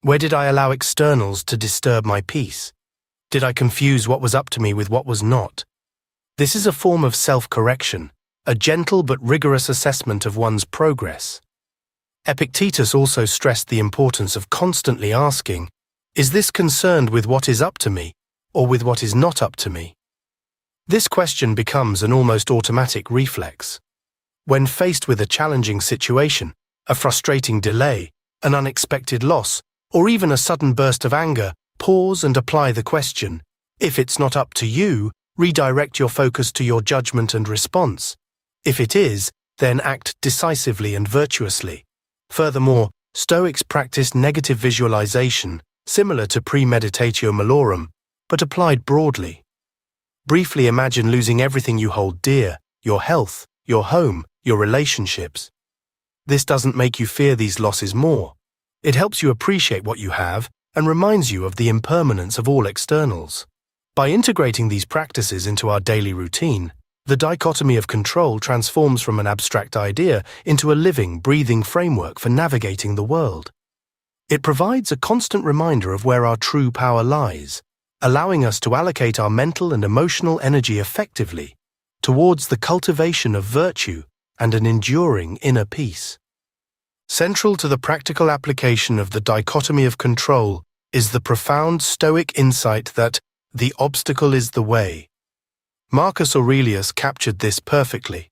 Where did I allow externals to disturb my peace? Did I confuse what was up to me with what was not? This is a form of self-correction, a gentle but rigorous assessment of one's progress. Epictetus also stressed the importance of constantly asking, is this concerned with what is up to me, or with what is not up to me? This question becomes an almost automatic reflex. When faced with a challenging situation, a frustrating delay, an unexpected loss, or even a sudden burst of anger, pause and apply the question. If it's not up to you, redirect your focus to your judgment and response. If it is, then act decisively and virtuously. Furthermore, Stoics practiced negative visualization, similar to premeditatio malorum, but applied broadly. Briefly imagine losing everything you hold dear, your health, your home, your relationships. This doesn't make you fear these losses more. It helps you appreciate what you have and reminds you of the impermanence of all externals. By integrating these practices into our daily routine, the dichotomy of control transforms from an abstract idea into a living, breathing framework for navigating the world. It provides a constant reminder of where our true power lies, allowing us to allocate our mental and emotional energy effectively towards the cultivation of virtue and an enduring inner peace. Central to the practical application of the dichotomy of control is the profound Stoic insight that the obstacle is the way. Marcus Aurelius captured this perfectly.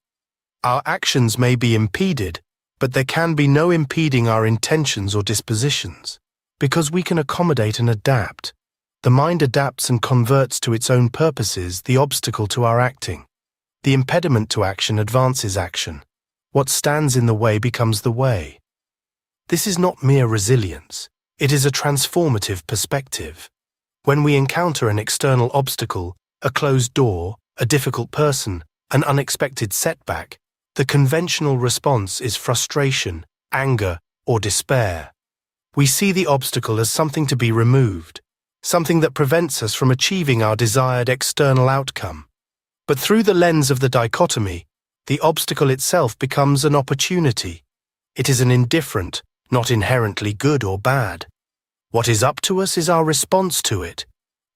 Our actions may be impeded, but there can be no impeding our intentions or dispositions, because we can accommodate and adapt. The mind adapts and converts to its own purposes the obstacle to our acting. The impediment to action advances action. What stands in the way becomes the way. This is not mere resilience, it is a transformative perspective. When we encounter an external obstacle, a closed door, a difficult person, an unexpected setback, the conventional response is frustration, anger, or despair. We see the obstacle as something to be removed, something that prevents us from achieving our desired external outcome. But through the lens of the dichotomy, the obstacle itself becomes an opportunity. It is an indifferent, not inherently good or bad. What is up to us is our response to it.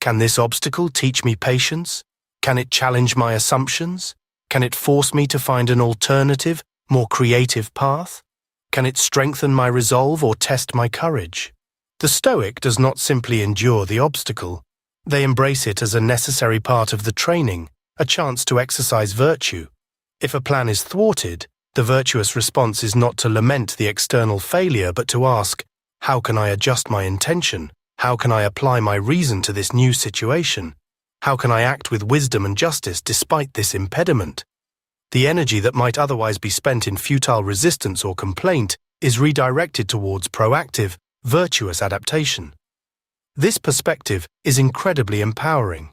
Can this obstacle teach me patience? Can it challenge my assumptions? Can it force me to find an alternative, more creative path? Can it strengthen my resolve or test my courage? The Stoic does not simply endure the obstacle. They embrace it as a necessary part of the training, a chance to exercise virtue. If a plan is thwarted, the virtuous response is not to lament the external failure but to ask, how can I adjust my intention? How can I apply my reason to this new situation? How can I act with wisdom and justice despite this impediment? The energy that might otherwise be spent in futile resistance or complaint is redirected towards proactive, virtuous adaptation. This perspective is incredibly empowering.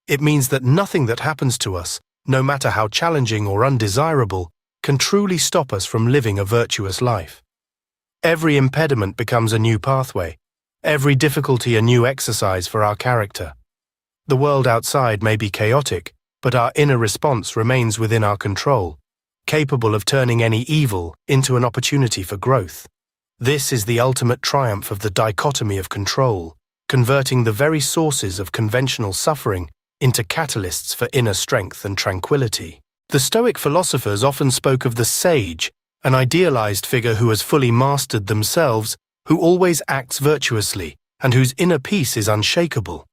It means that nothing that happens to us, no matter how challenging or undesirable, can truly stop us from living a virtuous life. Every impediment becomes a new pathway, every difficulty a new exercise for our character. The world outside may be chaotic, but our inner response remains within our control, capable of turning any evil into an opportunity for growth. This is the ultimate triumph of the dichotomy of control, converting the very sources of conventional suffering into catalysts for inner strength and tranquility. The Stoic philosophers often spoke of the sage, an idealized figure who has fully mastered themselves, who always acts virtuously, and whose inner peace is unshakable.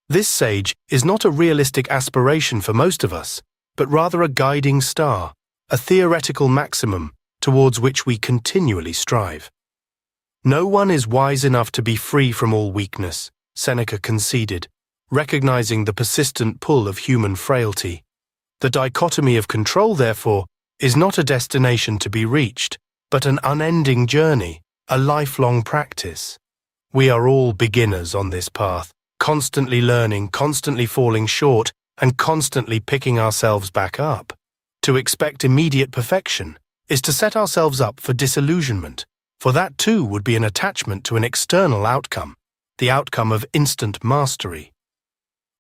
This sage is not a realistic aspiration for most of us, but rather a guiding star, a theoretical maximum towards which we continually strive. No one is wise enough to be free from all weakness, Seneca conceded, recognizing the persistent pull of human frailty. The dichotomy of control, therefore, is not a destination to be reached, but an unending journey, a lifelong practice. We are all beginners on this path, constantly learning, constantly falling short, and constantly picking ourselves back up. To expect immediate perfection is to set ourselves up for disillusionment, for that too would be an attachment to an external outcome, the outcome of instant mastery.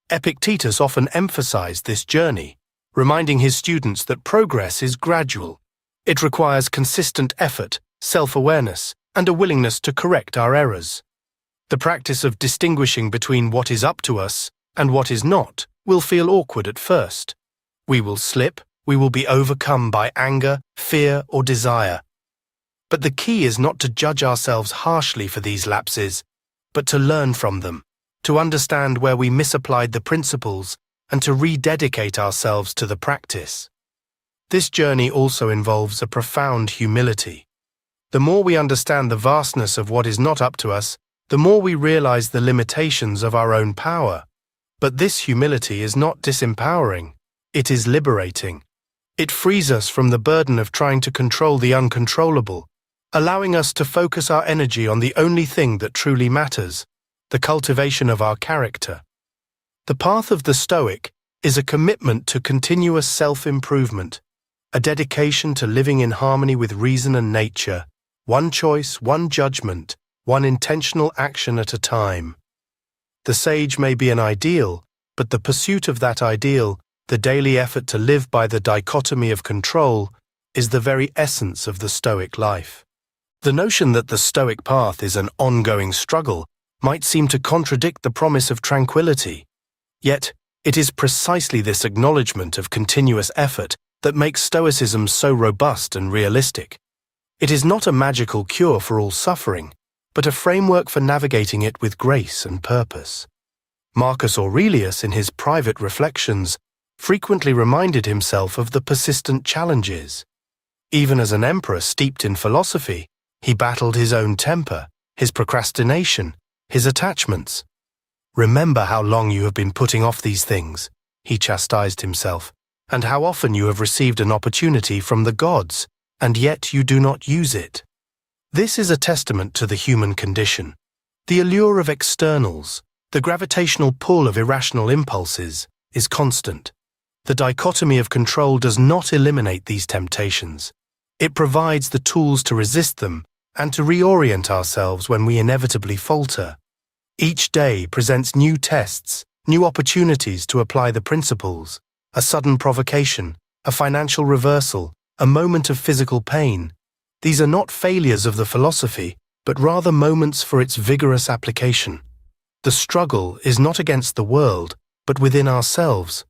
Epictetus often emphasized this journey, reminding his students that progress is gradual. It requires consistent effort, self-awareness, and a willingness to correct our errors. The practice of distinguishing between what is up to us and what is not will feel awkward at first. We will slip, we will be overcome by anger, fear, or desire. But the key is not to judge ourselves harshly for these lapses, but to learn from them, to understand where we misapplied the principles, and to rededicate ourselves to the practice. This journey also involves a profound humility. The more we understand the vastness of what is not up to us, the more we realize the limitations of our own power. But this humility is not disempowering, it is liberating. It frees us from the burden of trying to control the uncontrollable, allowing us to focus our energy on the only thing that truly matters, the cultivation of our character. The path of the Stoic is a commitment to continuous self-improvement, a dedication to living in harmony with reason and nature, one choice, one judgment, one intentional action at a time. The sage may be an ideal, but the pursuit of that ideal, the daily effort to live by the dichotomy of control, is the very essence of the Stoic life. The notion that the Stoic path is an ongoing struggle might seem to contradict the promise of tranquility. Yet, it is precisely this acknowledgement of continuous effort that makes Stoicism so robust and realistic. It is not a magical cure for all suffering, but a framework for navigating it with grace and purpose. Marcus Aurelius, in his private reflections, frequently reminded himself of the persistent challenges. Even as an emperor steeped in philosophy, he battled his own temper, his procrastination, his attachments. "Remember how long you have been putting off these things," he chastised himself, "and how often you have received an opportunity from the gods, and yet you do not use it." This is a testament to the human condition. The allure of externals, the gravitational pull of irrational impulses, is constant. The dichotomy of control does not eliminate these temptations. It provides the tools to resist them and to reorient ourselves when we inevitably falter. Each day presents new tests, new opportunities to apply the principles, a sudden provocation, a financial reversal, a moment of physical pain. These are not failures of the philosophy, but rather moments for its vigorous application. The struggle is not against the world, but within ourselves.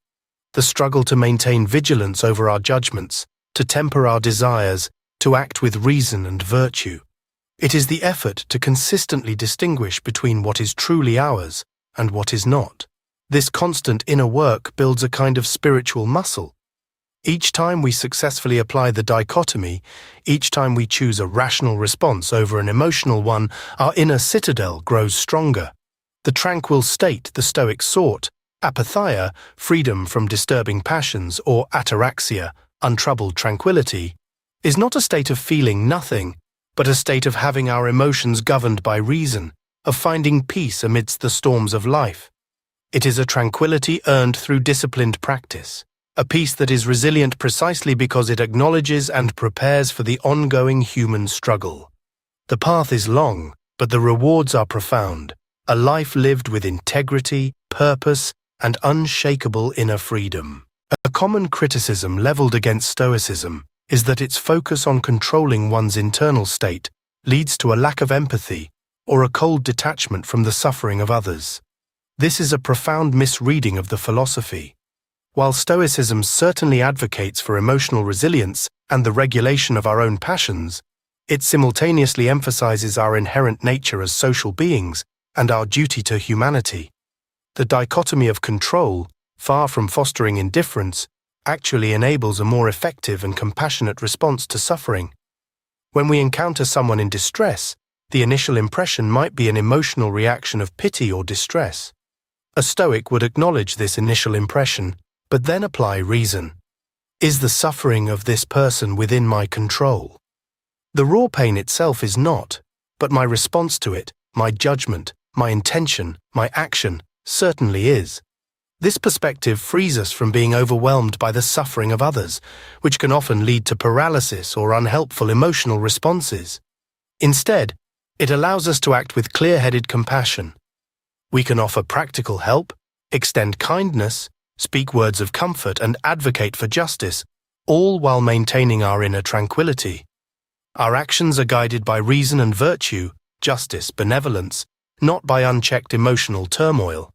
the struggle to maintain vigilance over our judgments, to temper our desires, to act with reason and virtue. It is the effort to consistently distinguish between what is truly ours and what is not. This constant inner work builds a kind of spiritual muscle. Each time we successfully apply the dichotomy, each time we choose a rational response over an emotional one, our inner citadel grows stronger. The tranquil state the Stoics sought, apatheia, freedom from disturbing passions, or ataraxia, untroubled tranquility, is not a state of feeling nothing, but a state of having our emotions governed by reason, of finding peace amidst the storms of life. It is a tranquility earned through disciplined practice, a peace that is resilient precisely because it acknowledges and prepares for the ongoing human struggle. The path is long, but the rewards are profound, a life lived with integrity, purpose, and unshakable inner freedom. A common criticism leveled against Stoicism is that its focus on controlling one's internal state leads to a lack of empathy or a cold detachment from the suffering of others. This is a profound misreading of the philosophy. While Stoicism certainly advocates for emotional resilience and the regulation of our own passions, it simultaneously emphasizes our inherent nature as social beings and our duty to humanity. The dichotomy of control, far from fostering indifference, actually enables a more effective and compassionate response to suffering. When we encounter someone in distress, the initial impression might be an emotional reaction of pity or distress. A Stoic would acknowledge this initial impression, but then apply reason. Is the suffering of this person within my control? The raw pain itself is not, but my response to it, my judgment, my intention, my action, certainly is. This perspective frees us from being overwhelmed by the suffering of others, which can often lead to paralysis or unhelpful emotional responses. Instead, it allows us to act with clear-headed compassion. We can offer practical help, extend kindness, speak words of comfort, and advocate for justice, all while maintaining our inner tranquility. Our actions are guided by reason and virtue, justice, benevolence, not by unchecked emotional turmoil.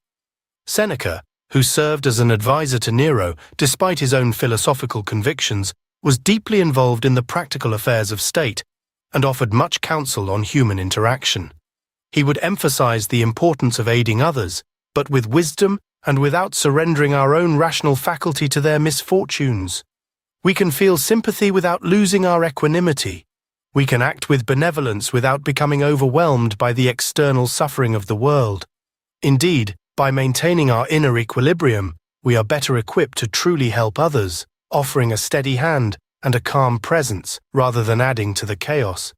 Seneca, who served as an advisor to Nero despite his own philosophical convictions, was deeply involved in the practical affairs of state and offered much counsel on human interaction. He would emphasize the importance of aiding others, but with wisdom and without surrendering our own rational faculty to their misfortunes. We can feel sympathy without losing our equanimity. We can act with benevolence without becoming overwhelmed by the external suffering of the world. Indeed, by maintaining our inner equilibrium, we are better equipped to truly help others, offering a steady hand and a calm presence rather than adding to the chaos.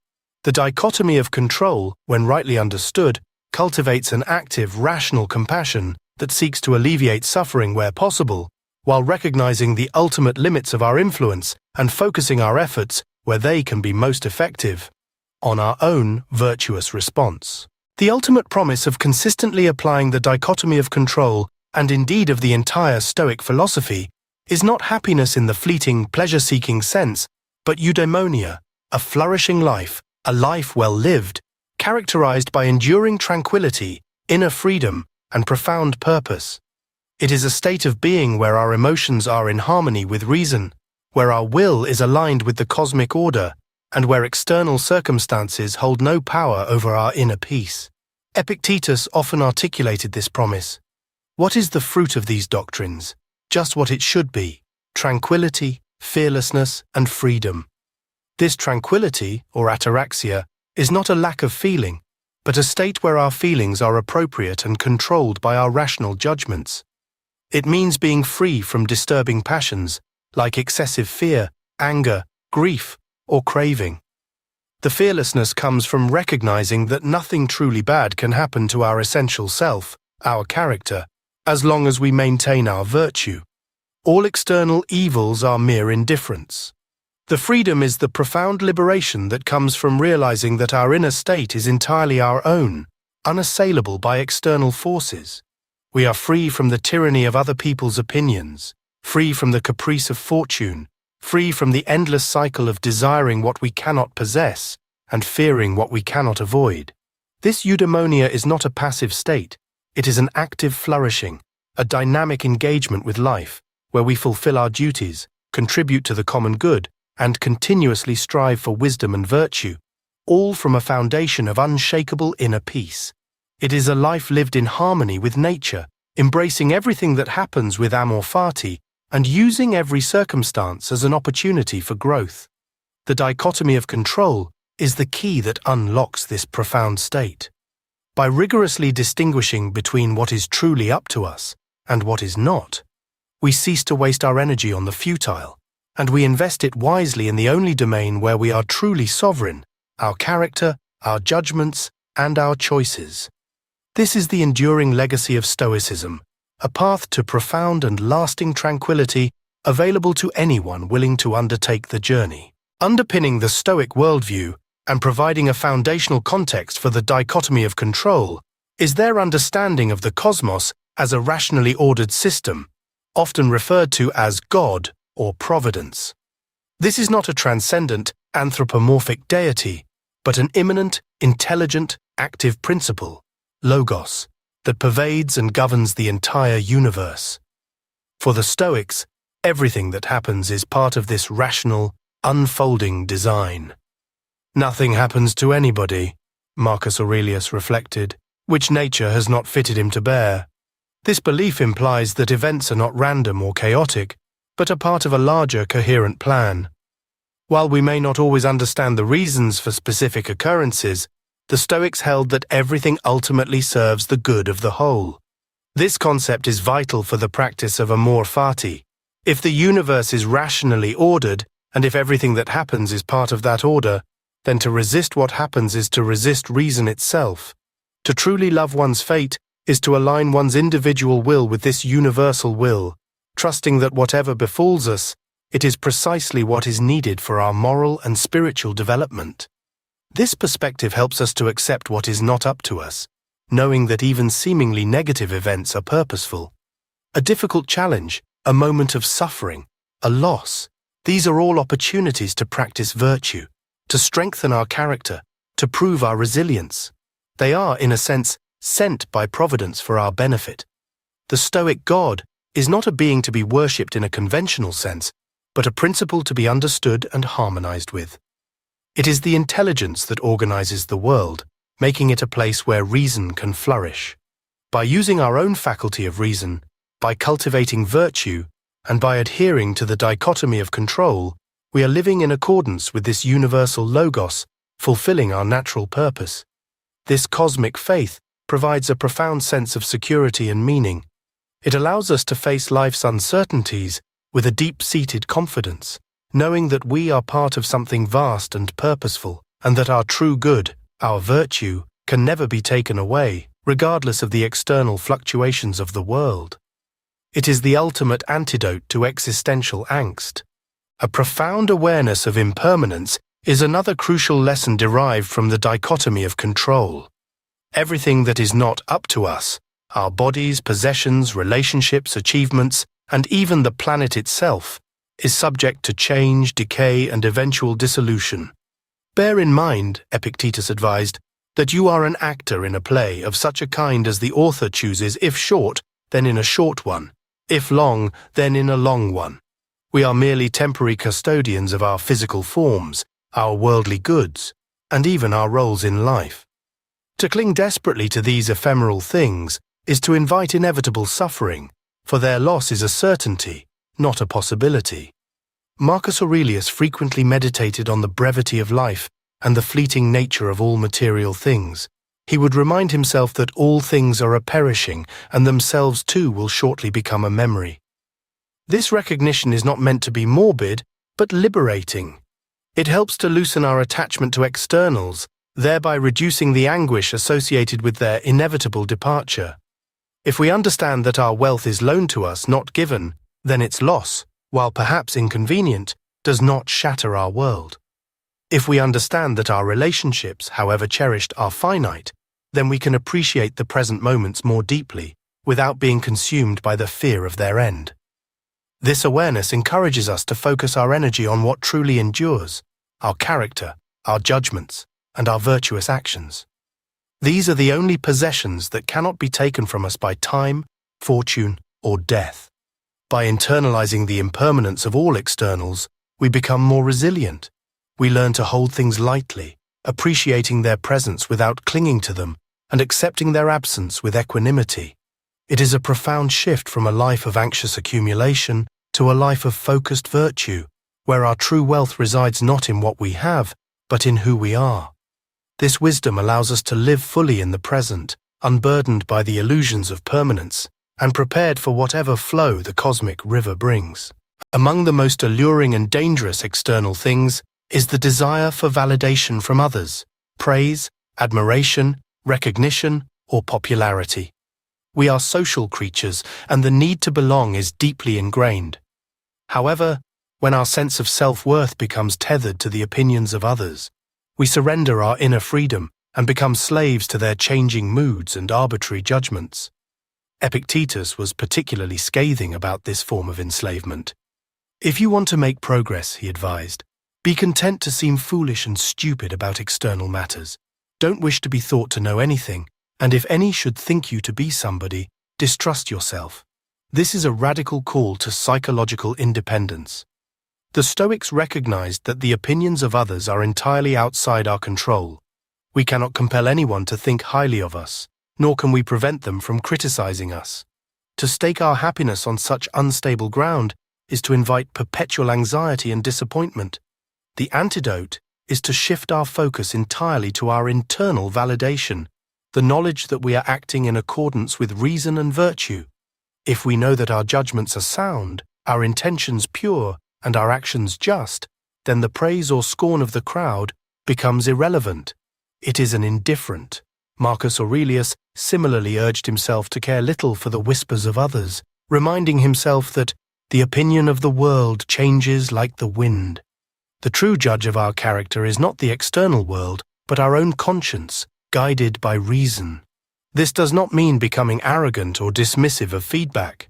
The dichotomy of control, when rightly understood, cultivates an active, rational compassion that seeks to alleviate suffering where possible, while recognizing the ultimate limits of our influence and focusing our efforts where they can be most effective, on our own virtuous response. The ultimate promise of consistently applying the dichotomy of control, and indeed of the entire Stoic philosophy, is not happiness in the fleeting, pleasure-seeking sense, but eudaimonia, a flourishing life, a life well lived, characterized by enduring tranquility, inner freedom, and profound purpose. It is a state of being where our emotions are in harmony with reason, where our will is aligned with the cosmic order, and where external circumstances hold no power over our inner peace. Epictetus often articulated this promise. What is the fruit of these doctrines? Just what it should be: tranquility, fearlessness, and freedom. This tranquility, or ataraxia, is not a lack of feeling, but a state where our feelings are appropriate and controlled by our rational judgments. It means being free from disturbing passions, like excessive fear, anger, grief, or craving. The fearlessness comes from recognizing that nothing truly bad can happen to our essential self, our character, as long as we maintain our virtue. All external evils are mere indifference. The freedom is the profound liberation that comes from realizing that our inner state is entirely our own, unassailable by external forces. We are free from the tyranny of other people's opinions, free from the caprice of fortune, free from the endless cycle of desiring what we cannot possess and fearing what we cannot avoid. This eudaimonia is not a passive state. It is an active flourishing, a dynamic engagement with life, where we fulfill our duties, contribute to the common good, and continuously strive for wisdom and virtue, all from a foundation of unshakable inner peace. It is a life lived in harmony with nature, embracing everything that happens with amor fati, and using every circumstance as an opportunity for growth. The dichotomy of control is the key that unlocks this profound state. By rigorously distinguishing between what is truly up to us and what is not, we cease to waste our energy on the futile, and we invest it wisely in the only domain where we are truly sovereign: our character, our judgments, and our choices. This is the enduring legacy of Stoicism, a path to profound and lasting tranquility available to anyone willing to undertake the journey. Underpinning the Stoic worldview and providing a foundational context for the dichotomy of control is their understanding of the cosmos as a rationally ordered system, often referred to as God or Providence. This is not a transcendent, anthropomorphic deity, but an immanent, intelligent, active principle, logos, that pervades and governs the entire universe. For the Stoics, everything that happens is part of this rational, unfolding design. Nothing happens to anybody, Marcus Aurelius reflected, which nature has not fitted him to bear. This belief implies that events are not random or chaotic, but are part of a larger, coherent plan. While we may not always understand the reasons for specific occurrences, the Stoics held that everything ultimately serves the good of the whole. This concept is vital for the practice of amor fati. If the universe is rationally ordered, and if everything that happens is part of that order, then to resist what happens is to resist reason itself. To truly love one's fate is to align one's individual will with this universal will, trusting that whatever befalls us, it is precisely what is needed for our moral and spiritual development. This perspective helps us to accept what is not up to us, knowing that even seemingly negative events are purposeful. A difficult challenge, a moment of suffering, a loss, these are all opportunities to practice virtue, to strengthen our character, to prove our resilience. They are, in a sense, sent by Providence for our benefit. The Stoic God is not a being to be worshipped in a conventional sense, but a principle to be understood and harmonized with. It is the intelligence that organizes the world, making it a place where reason can flourish. By using our own faculty of reason, by cultivating virtue, and by adhering to the dichotomy of control, we are living in accordance with this universal logos, fulfilling our natural purpose. This cosmic faith provides a profound sense of security and meaning. It allows us to face life's uncertainties with a deep-seated confidence, knowing that we are part of something vast and purposeful, and that our true good, our virtue, can never be taken away, regardless of the external fluctuations of the world. It is the ultimate antidote to existential angst. A profound awareness of impermanence is another crucial lesson derived from the dichotomy of control. Everything that is not up to us, our bodies, possessions, relationships, achievements, and even the planet itself, is subject to change, decay, and eventual dissolution. Bear in mind, Epictetus advised, that you are an actor in a play of such a kind as the author chooses, if short, then in a short one, if long, then in a long one. We are merely temporary custodians of our physical forms, our worldly goods, and even our roles in life. To cling desperately to these ephemeral things is to invite inevitable suffering, for their loss is a certainty, not a possibility. Marcus Aurelius frequently meditated on the brevity of life and the fleeting nature of all material things. He would remind himself that all things are a-perishing, and themselves too will shortly become a memory. This recognition is not meant to be morbid, but liberating. It helps to loosen our attachment to externals, thereby reducing the anguish associated with their inevitable departure. If we understand that our wealth is loaned to us, not given, then its loss, while perhaps inconvenient, does not shatter our world. If we understand that our relationships, however cherished, are finite, then we can appreciate the present moments more deeply, without being consumed by the fear of their end. This awareness encourages us to focus our energy on what truly endures, our character, our judgments, and our virtuous actions. These are the only possessions that cannot be taken from us by time, fortune, or death. By internalizing the impermanence of all externals, we become more resilient. We learn to hold things lightly, appreciating their presence without clinging to them, and accepting their absence with equanimity. It is a profound shift from a life of anxious accumulation to a life of focused virtue, where our true wealth resides not in what we have, but in who we are. This wisdom allows us to live fully in the present, unburdened by the illusions of permanence, and prepared for whatever flow the cosmic river brings. Among the most alluring and dangerous external things is the desire for validation from others, praise, admiration, recognition, or popularity. We are social creatures, and the need to belong is deeply ingrained. However, when our sense of self-worth becomes tethered to the opinions of others, we surrender our inner freedom and become slaves to their changing moods and arbitrary judgments. Epictetus was particularly scathing about this form of enslavement. If you want to make progress, he advised, be content to seem foolish and stupid about external matters. Don't wish to be thought to know anything, and if any should think you to be somebody, distrust yourself. This is a radical call to psychological independence. The Stoics recognized that the opinions of others are entirely outside our control. We cannot compel anyone to think highly of us, nor can we prevent them from criticizing us. To stake our happiness on such unstable ground is to invite perpetual anxiety and disappointment. The antidote is to shift our focus entirely to our internal validation, the knowledge that we are acting in accordance with reason and virtue. If we know that our judgments are sound, our intentions pure, and our actions just, then the praise or scorn of the crowd becomes irrelevant. It is an indifferent. Marcus Aurelius similarly urged himself to care little for the whispers of others, reminding himself that the opinion of the world changes like the wind. The true judge of our character is not the external world, but our own conscience, guided by reason. This does not mean becoming arrogant or dismissive of feedback.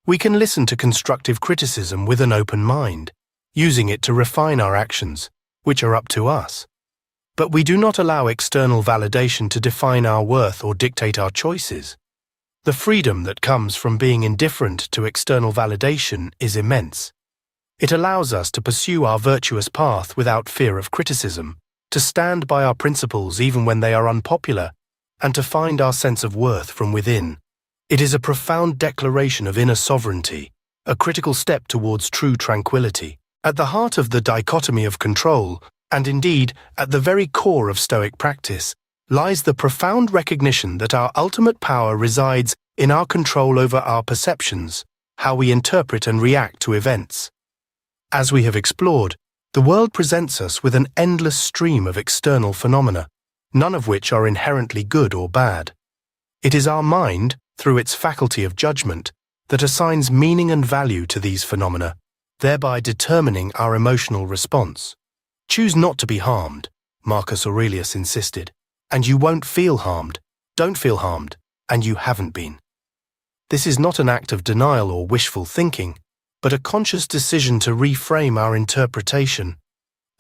We can listen to constructive criticism with an open mind, using it to refine our actions, which are up to us. But we do not allow external validation to define our worth or dictate our choices. The freedom that comes from being indifferent to external validation is immense. It allows us to pursue our virtuous path without fear of criticism, to stand by our principles even when they are unpopular, and to find our sense of worth from within. It is a profound declaration of inner sovereignty, a critical step towards true tranquility. At the heart of the dichotomy of control, and indeed at the very core of Stoic practice, lies the profound recognition that our ultimate power resides in our control over our perceptions, how we interpret and react to events. As we have explored, the world presents us with an endless stream of external phenomena, none of which are inherently good or bad. It is our mind, through its faculty of judgment, that assigns meaning and value to these phenomena, thereby determining our emotional response. Choose not to be harmed, Marcus Aurelius insisted, and you won't feel harmed. Don't feel harmed, and you haven't been. This is not an act of denial or wishful thinking, but a conscious decision to reframe our interpretation.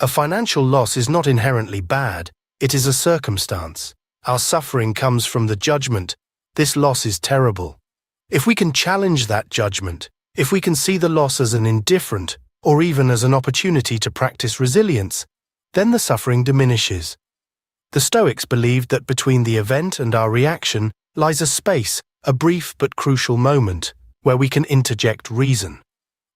A financial loss is not inherently bad, it is a circumstance. Our suffering comes from the judgment, this loss is terrible. If we can challenge that judgment, if we can see the loss as an indifferent, or even as an opportunity to practice resilience, then the suffering diminishes. The Stoics believed that between the event and our reaction lies a space, a brief but crucial moment, where we can interject reason.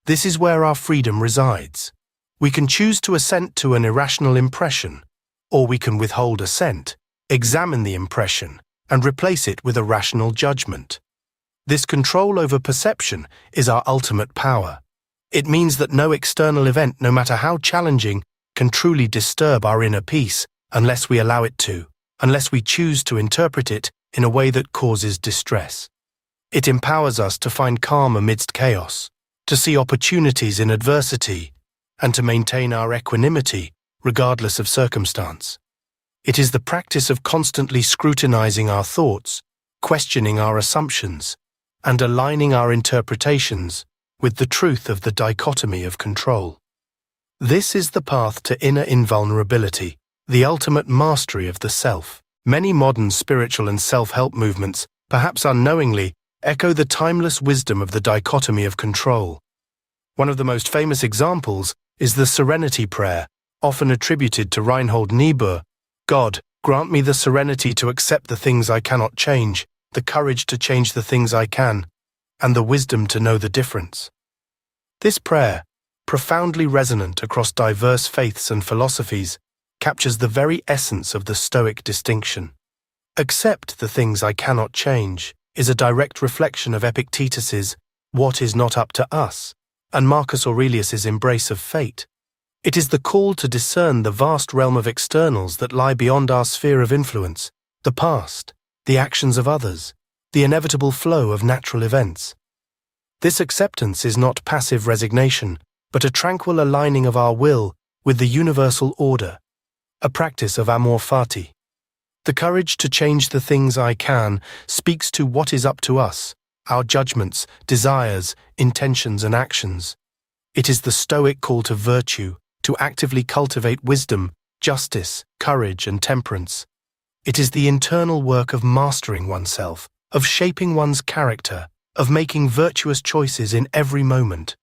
This is where our freedom resides. We can choose to assent to an irrational impression, or we can withhold assent, examine the impression, and replace it with a rational judgment. This control over perception is our ultimate power. It means that no external event, no matter how challenging, can truly disturb our inner peace unless we allow it to, unless we choose to interpret it in a way that causes distress. It empowers us to find calm amidst chaos, to see opportunities in adversity, and to maintain our equanimity regardless of circumstance. It is the practice of constantly scrutinizing our thoughts, questioning our assumptions, and aligning our interpretations with the truth of the dichotomy of control. This is the path to inner invulnerability, the ultimate mastery of the self. Many modern spiritual and self-help movements, perhaps unknowingly, echo the timeless wisdom of the dichotomy of control. One of the most famous examples is the Serenity Prayer, often attributed to Reinhold Niebuhr. God, grant me the serenity to accept the things I cannot change, the courage to change the things I can, and the wisdom to know the difference. This prayer, profoundly resonant across diverse faiths and philosophies, captures the very essence of the Stoic distinction. Accept the things I cannot change is a direct reflection of Epictetus's what is not up to us, and Marcus Aurelius's embrace of fate. It is the call to discern the vast realm of externals that lie beyond our sphere of influence, the past, the actions of others, the inevitable flow of natural events. This acceptance is not passive resignation, but a tranquil aligning of our will with the universal order, a practice of amor fati. The courage to change the things I can speaks to what is up to us, our judgments, desires, intentions, and actions. It is the Stoic call to virtue, to actively cultivate wisdom, justice, courage, and temperance. It is the internal work of mastering oneself, of shaping one's character, of making virtuous choices in every moment.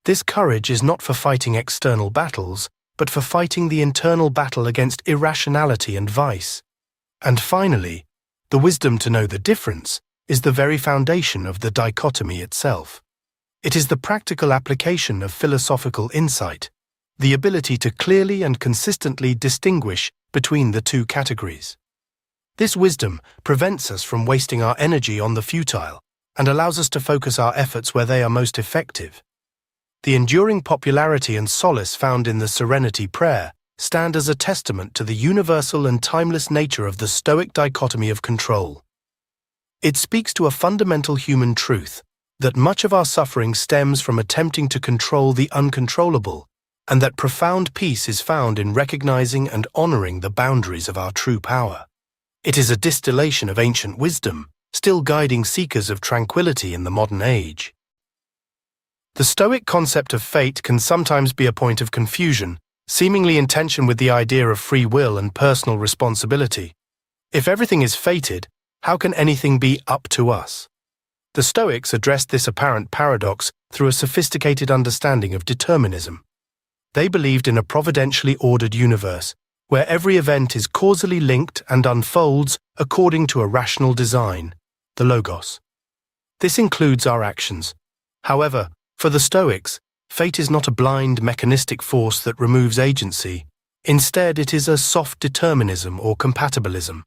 This courage is not for fighting external battles, but for fighting the internal battle against irrationality and vice. And finally, the wisdom to know the difference is the very foundation of the dichotomy itself. It is the practical application of philosophical insight, the ability to clearly and consistently distinguish between the two categories. This wisdom prevents us from wasting our energy on the futile and allows us to focus our efforts where they are most effective. The enduring popularity and solace found in the Serenity Prayer stand as a testament to the universal and timeless nature of the Stoic dichotomy of control. It speaks to a fundamental human truth, that much of our suffering stems from attempting to control the uncontrollable, and that profound peace is found in recognizing and honoring the boundaries of our true power. It is a distillation of ancient wisdom, still guiding seekers of tranquility in the modern age. The Stoic concept of fate can sometimes be a point of confusion, seemingly in tension with the idea of free will and personal responsibility. If everything is fated, how can anything be up to us? The Stoics addressed this apparent paradox through a sophisticated understanding of determinism. They believed in a providentially ordered universe, where every event is causally linked and unfolds according to a rational design, the logos. This includes our actions. However, for the Stoics, fate is not a blind, mechanistic force that removes agency. Instead, it is a soft determinism or compatibilism.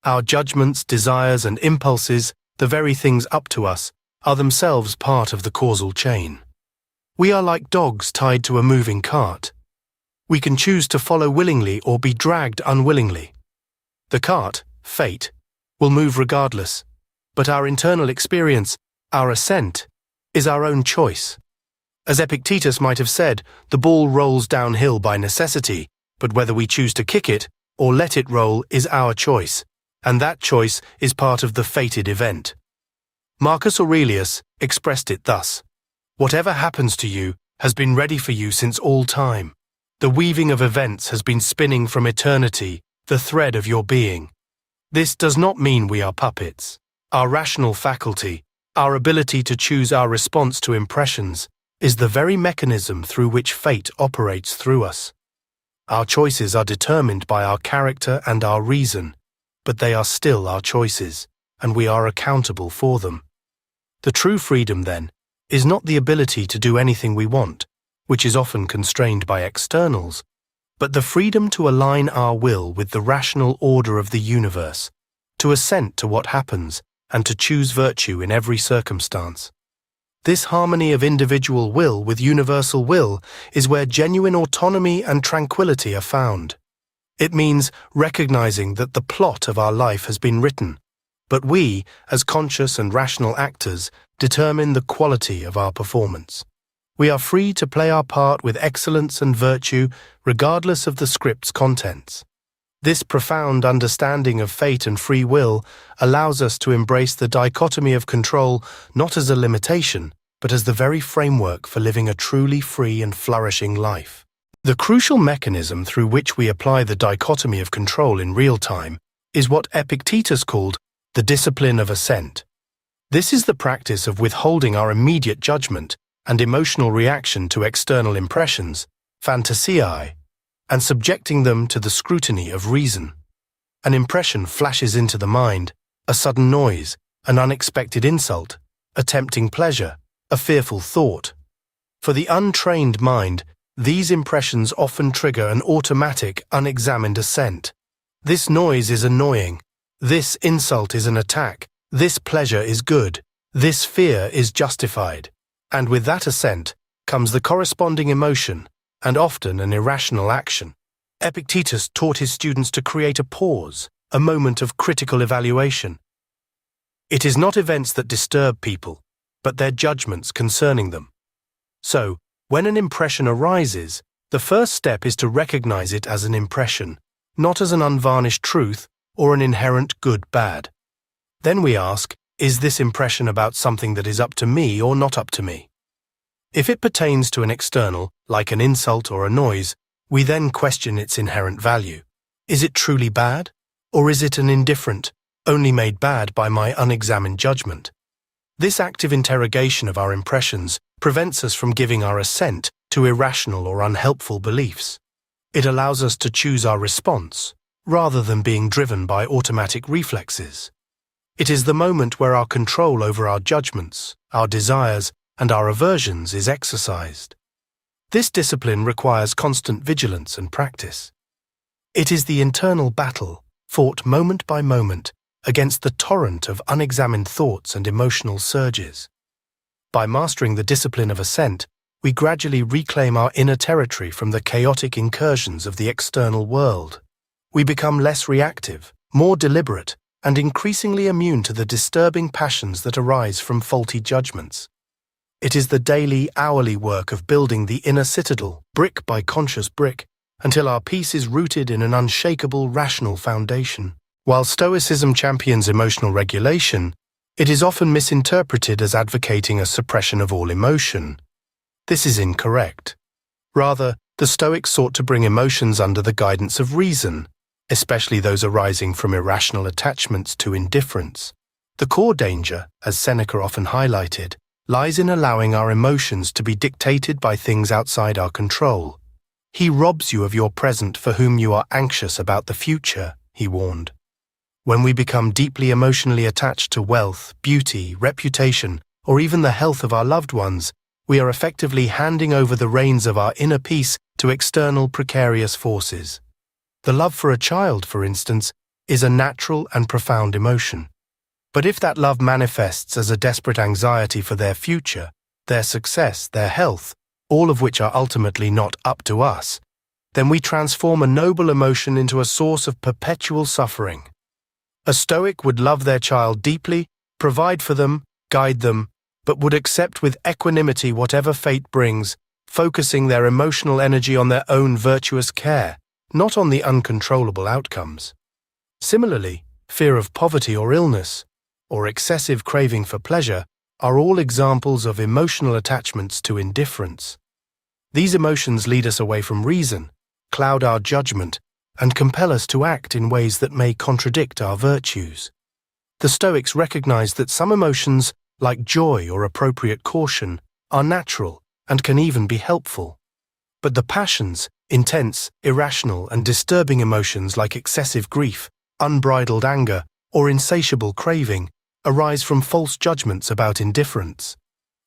Our judgments, desires, and impulses, the very things up to us, are themselves part of the causal chain. We are like dogs tied to a moving cart. We can choose to follow willingly or be dragged unwillingly. The cart, fate, will move regardless, but our internal experience, our ascent, is our own choice. As Epictetus might have said, the ball rolls downhill by necessity, but whether we choose to kick it or let it roll is our choice, and that choice is part of the fated event. Marcus Aurelius expressed it thus: "Whatever happens to you has been ready for you since all time. The weaving of events has been spinning from eternity, the thread of your being." This does not mean we are puppets. Our rational faculty, our ability to choose our response to impressions, is the very mechanism through which fate operates through us. Our choices are determined by our character and our reason, but they are still our choices, and we are accountable for them. The true freedom, then, is not the ability to do anything we want, which is often constrained by externals, but the freedom to align our will with the rational order of the universe, to assent to what happens, and to choose virtue in every circumstance. This harmony of individual will with universal will is where genuine autonomy and tranquility are found. It means recognizing that the plot of our life has been written, but we, as conscious and rational actors, determine the quality of our performance. We are free to play our part with excellence and virtue, regardless of the script's contents. This profound understanding of fate and free will allows us to embrace the dichotomy of control not as a limitation, but as the very framework for living a truly free and flourishing life. The crucial mechanism through which we apply the dichotomy of control in real time is what Epictetus called the discipline of assent. This is the practice of withholding our immediate judgment and emotional reaction to external impressions, fantasiae, and subjecting them to the scrutiny of reason. An impression flashes into the mind, a sudden noise, an unexpected insult, a tempting pleasure, a fearful thought. For the untrained mind, these impressions often trigger an automatic, unexamined assent. This noise is annoying. This insult is an attack. This pleasure is good. This fear is justified. And with that assent comes the corresponding emotion, and often an irrational action. Epictetus taught his students to create a pause, a moment of critical evaluation. It is not events that disturb people, but their judgments concerning them. So, when an impression arises, the first step is to recognize it as an impression, not as an unvarnished truth or an inherent good-bad. Then we ask, is this impression about something that is up to me or not up to me? If it pertains to an external, like an insult or a noise, we then question its inherent value. Is it truly bad? Or is it an indifferent, only made bad by my unexamined judgment? This active interrogation of our impressions prevents us from giving our assent to irrational or unhelpful beliefs. It allows us to choose our response, rather than being driven by automatic reflexes. It is the moment where our control over our judgments, our desires, and our aversions is exercised. This discipline requires constant vigilance and practice. It is the internal battle, fought moment by moment, against the torrent of unexamined thoughts and emotional surges. By mastering the discipline of assent, we gradually reclaim our inner territory from the chaotic incursions of the external world. We become less reactive, more deliberate, and increasingly immune to the disturbing passions that arise from faulty judgments. It is the daily, hourly work of building the inner citadel, brick by conscious brick, until our peace is rooted in an unshakable, rational foundation. While Stoicism champions emotional regulation, it is often misinterpreted as advocating a suppression of all emotion. This is incorrect. Rather, the Stoics sought to bring emotions under the guidance of reason, especially those arising from irrational attachments to indifference. The core danger, as Seneca often highlighted, lies in allowing our emotions to be dictated by things outside our control. He robs you of your present for whom you are anxious about the future, he warned. When we become deeply emotionally attached to wealth, beauty, reputation, or even the health of our loved ones, we are effectively handing over the reins of our inner peace to external precarious forces. The love for a child, for instance, is a natural and profound emotion. But if that love manifests as a desperate anxiety for their future, their success, their health, all of which are ultimately not up to us, then we transform a noble emotion into a source of perpetual suffering. A Stoic would love their child deeply, provide for them, guide them, but would accept with equanimity whatever fate brings, focusing their emotional energy on their own virtuous care, not on the uncontrollable outcomes. Similarly, fear of poverty or illness, or excessive craving for pleasure, are all examples of emotional attachments to indifference. These emotions lead us away from reason, cloud our judgment, and compel us to act in ways that may contradict our virtues. The Stoics recognized that some emotions, like joy or appropriate caution, are natural and can even be helpful. But the passions, intense, irrational, and disturbing emotions like excessive grief, unbridled anger, or insatiable craving, arise from false judgments about indifference.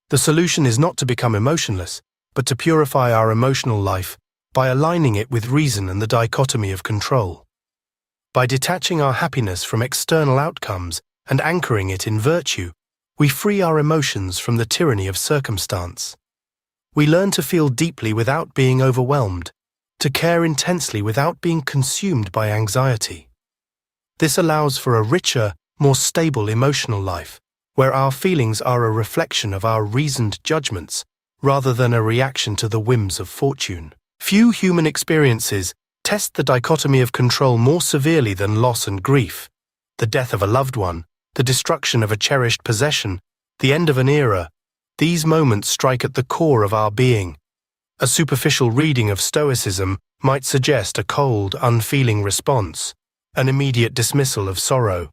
The solution is not to become emotionless, but to purify our emotional life by aligning it with reason and the dichotomy of control. By detaching our happiness from external outcomes and anchoring it in virtue, we free our emotions from the tyranny of circumstance. We learn to feel deeply without being overwhelmed, to care intensely without being consumed by anxiety. This allows for a richer, more stable emotional life, where our feelings are a reflection of our reasoned judgments, rather than a reaction to the whims of fortune. Few human experiences test the dichotomy of control more severely than loss and grief. The death of a loved one, the destruction of a cherished possession, the end of an era, these moments strike at the core of our being. A superficial reading of Stoicism might suggest a cold, unfeeling response, an immediate dismissal of sorrow.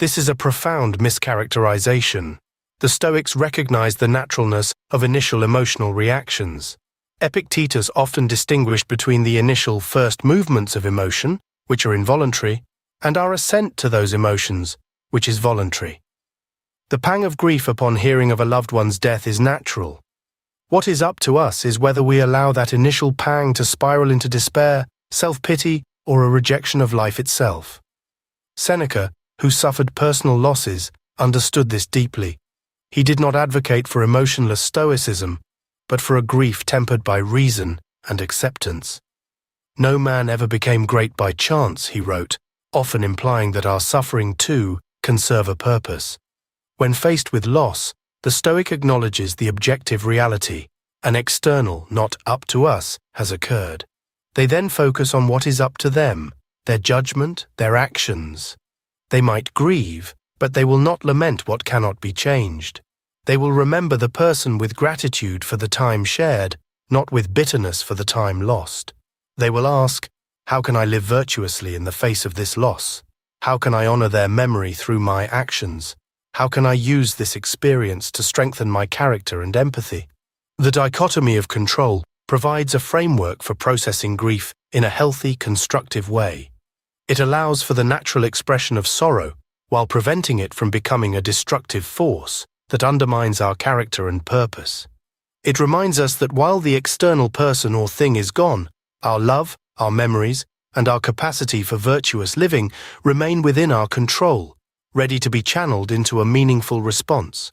This is a profound mischaracterization. The Stoics recognized the naturalness of initial emotional reactions. Epictetus often distinguished between the initial first movements of emotion, which are involuntary, and our assent to those emotions, which is voluntary. The pang of grief upon hearing of a loved one's death is natural. What is up to us is whether we allow that initial pang to spiral into despair, self-pity, or a rejection of life itself. Seneca, who suffered personal losses, understood this deeply. He did not advocate for emotionless stoicism, but for a grief tempered by reason and acceptance. No man ever became great by chance, he wrote, often implying that our suffering too can serve a purpose. When faced with loss, the Stoic acknowledges the objective reality, an external, not up to us, has occurred. They then focus on what is up to them, their judgment, their actions. They might grieve, but they will not lament what cannot be changed. They will remember the person with gratitude for the time shared, not with bitterness for the time lost. They will ask, how can I live virtuously in the face of this loss? How can I honor their memory through my actions? How can I use this experience to strengthen my character and empathy? The dichotomy of control provides a framework for processing grief in a healthy, constructive way. It allows for the natural expression of sorrow while preventing it from becoming a destructive force that undermines our character and purpose. It reminds us that while the external person or thing is gone, our love, our memories, and our capacity for virtuous living remain within our control, ready to be channeled into a meaningful response.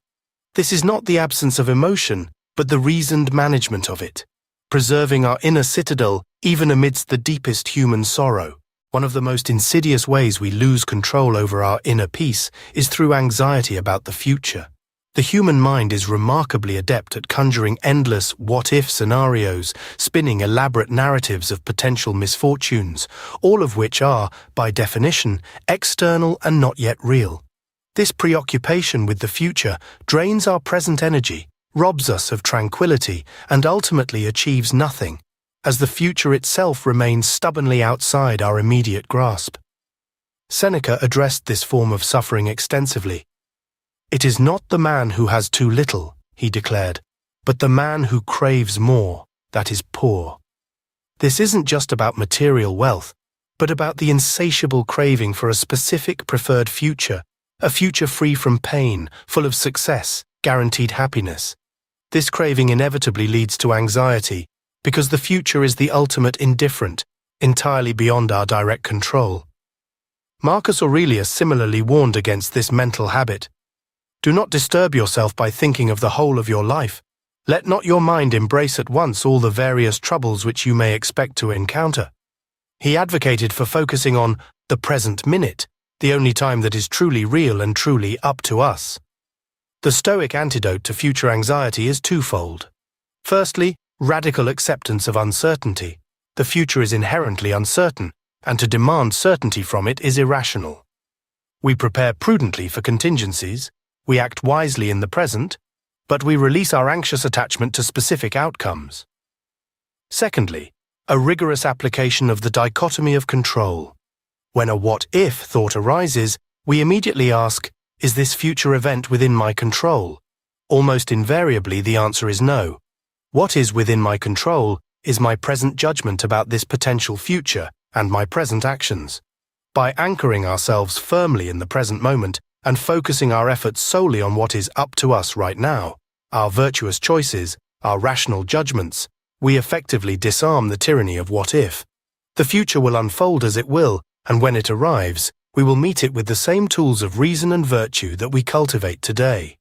This is not the absence of emotion, but the reasoned management of it, preserving our inner citadel even amidst the deepest human sorrow. One of the most insidious ways we lose control over our inner peace is through anxiety about the future. The human mind is remarkably adept at conjuring endless what-if scenarios, spinning elaborate narratives of potential misfortunes, all of which are, by definition, external and not yet real. This preoccupation with the future drains our present energy, robs us of tranquility, and ultimately achieves nothing, as the future itself remains stubbornly outside our immediate grasp. Seneca addressed this form of suffering extensively. It is not the man who has too little, he declared, but the man who craves more, that is poor. This isn't just about material wealth, but about the insatiable craving for a specific preferred future, a future free from pain, full of success, guaranteed happiness. This craving inevitably leads to anxiety, because the future is the ultimate indifferent, entirely beyond our direct control. Marcus Aurelius similarly warned against this mental habit. Do not disturb yourself by thinking of the whole of your life. Let not your mind embrace at once all the various troubles which you may expect to encounter. He advocated for focusing on the present minute, the only time that is truly real and truly up to us. The Stoic antidote to future anxiety is twofold. Firstly, radical acceptance of uncertainty. The future is inherently uncertain, and to demand certainty from it is irrational. We prepare prudently for contingencies, we act wisely in the present, but we release our anxious attachment to specific outcomes. Secondly, a rigorous application of the dichotomy of control. When a what-if thought arises, we immediately ask, is this future event within my control? Almost invariably, the answer is no. What is within my control is my present judgment about this potential future and my present actions. By anchoring ourselves firmly in the present moment and focusing our efforts solely on what is up to us right now, our virtuous choices, our rational judgments, we effectively disarm the tyranny of what if. The future will unfold as it will, and when it arrives, we will meet it with the same tools of reason and virtue that we cultivate today.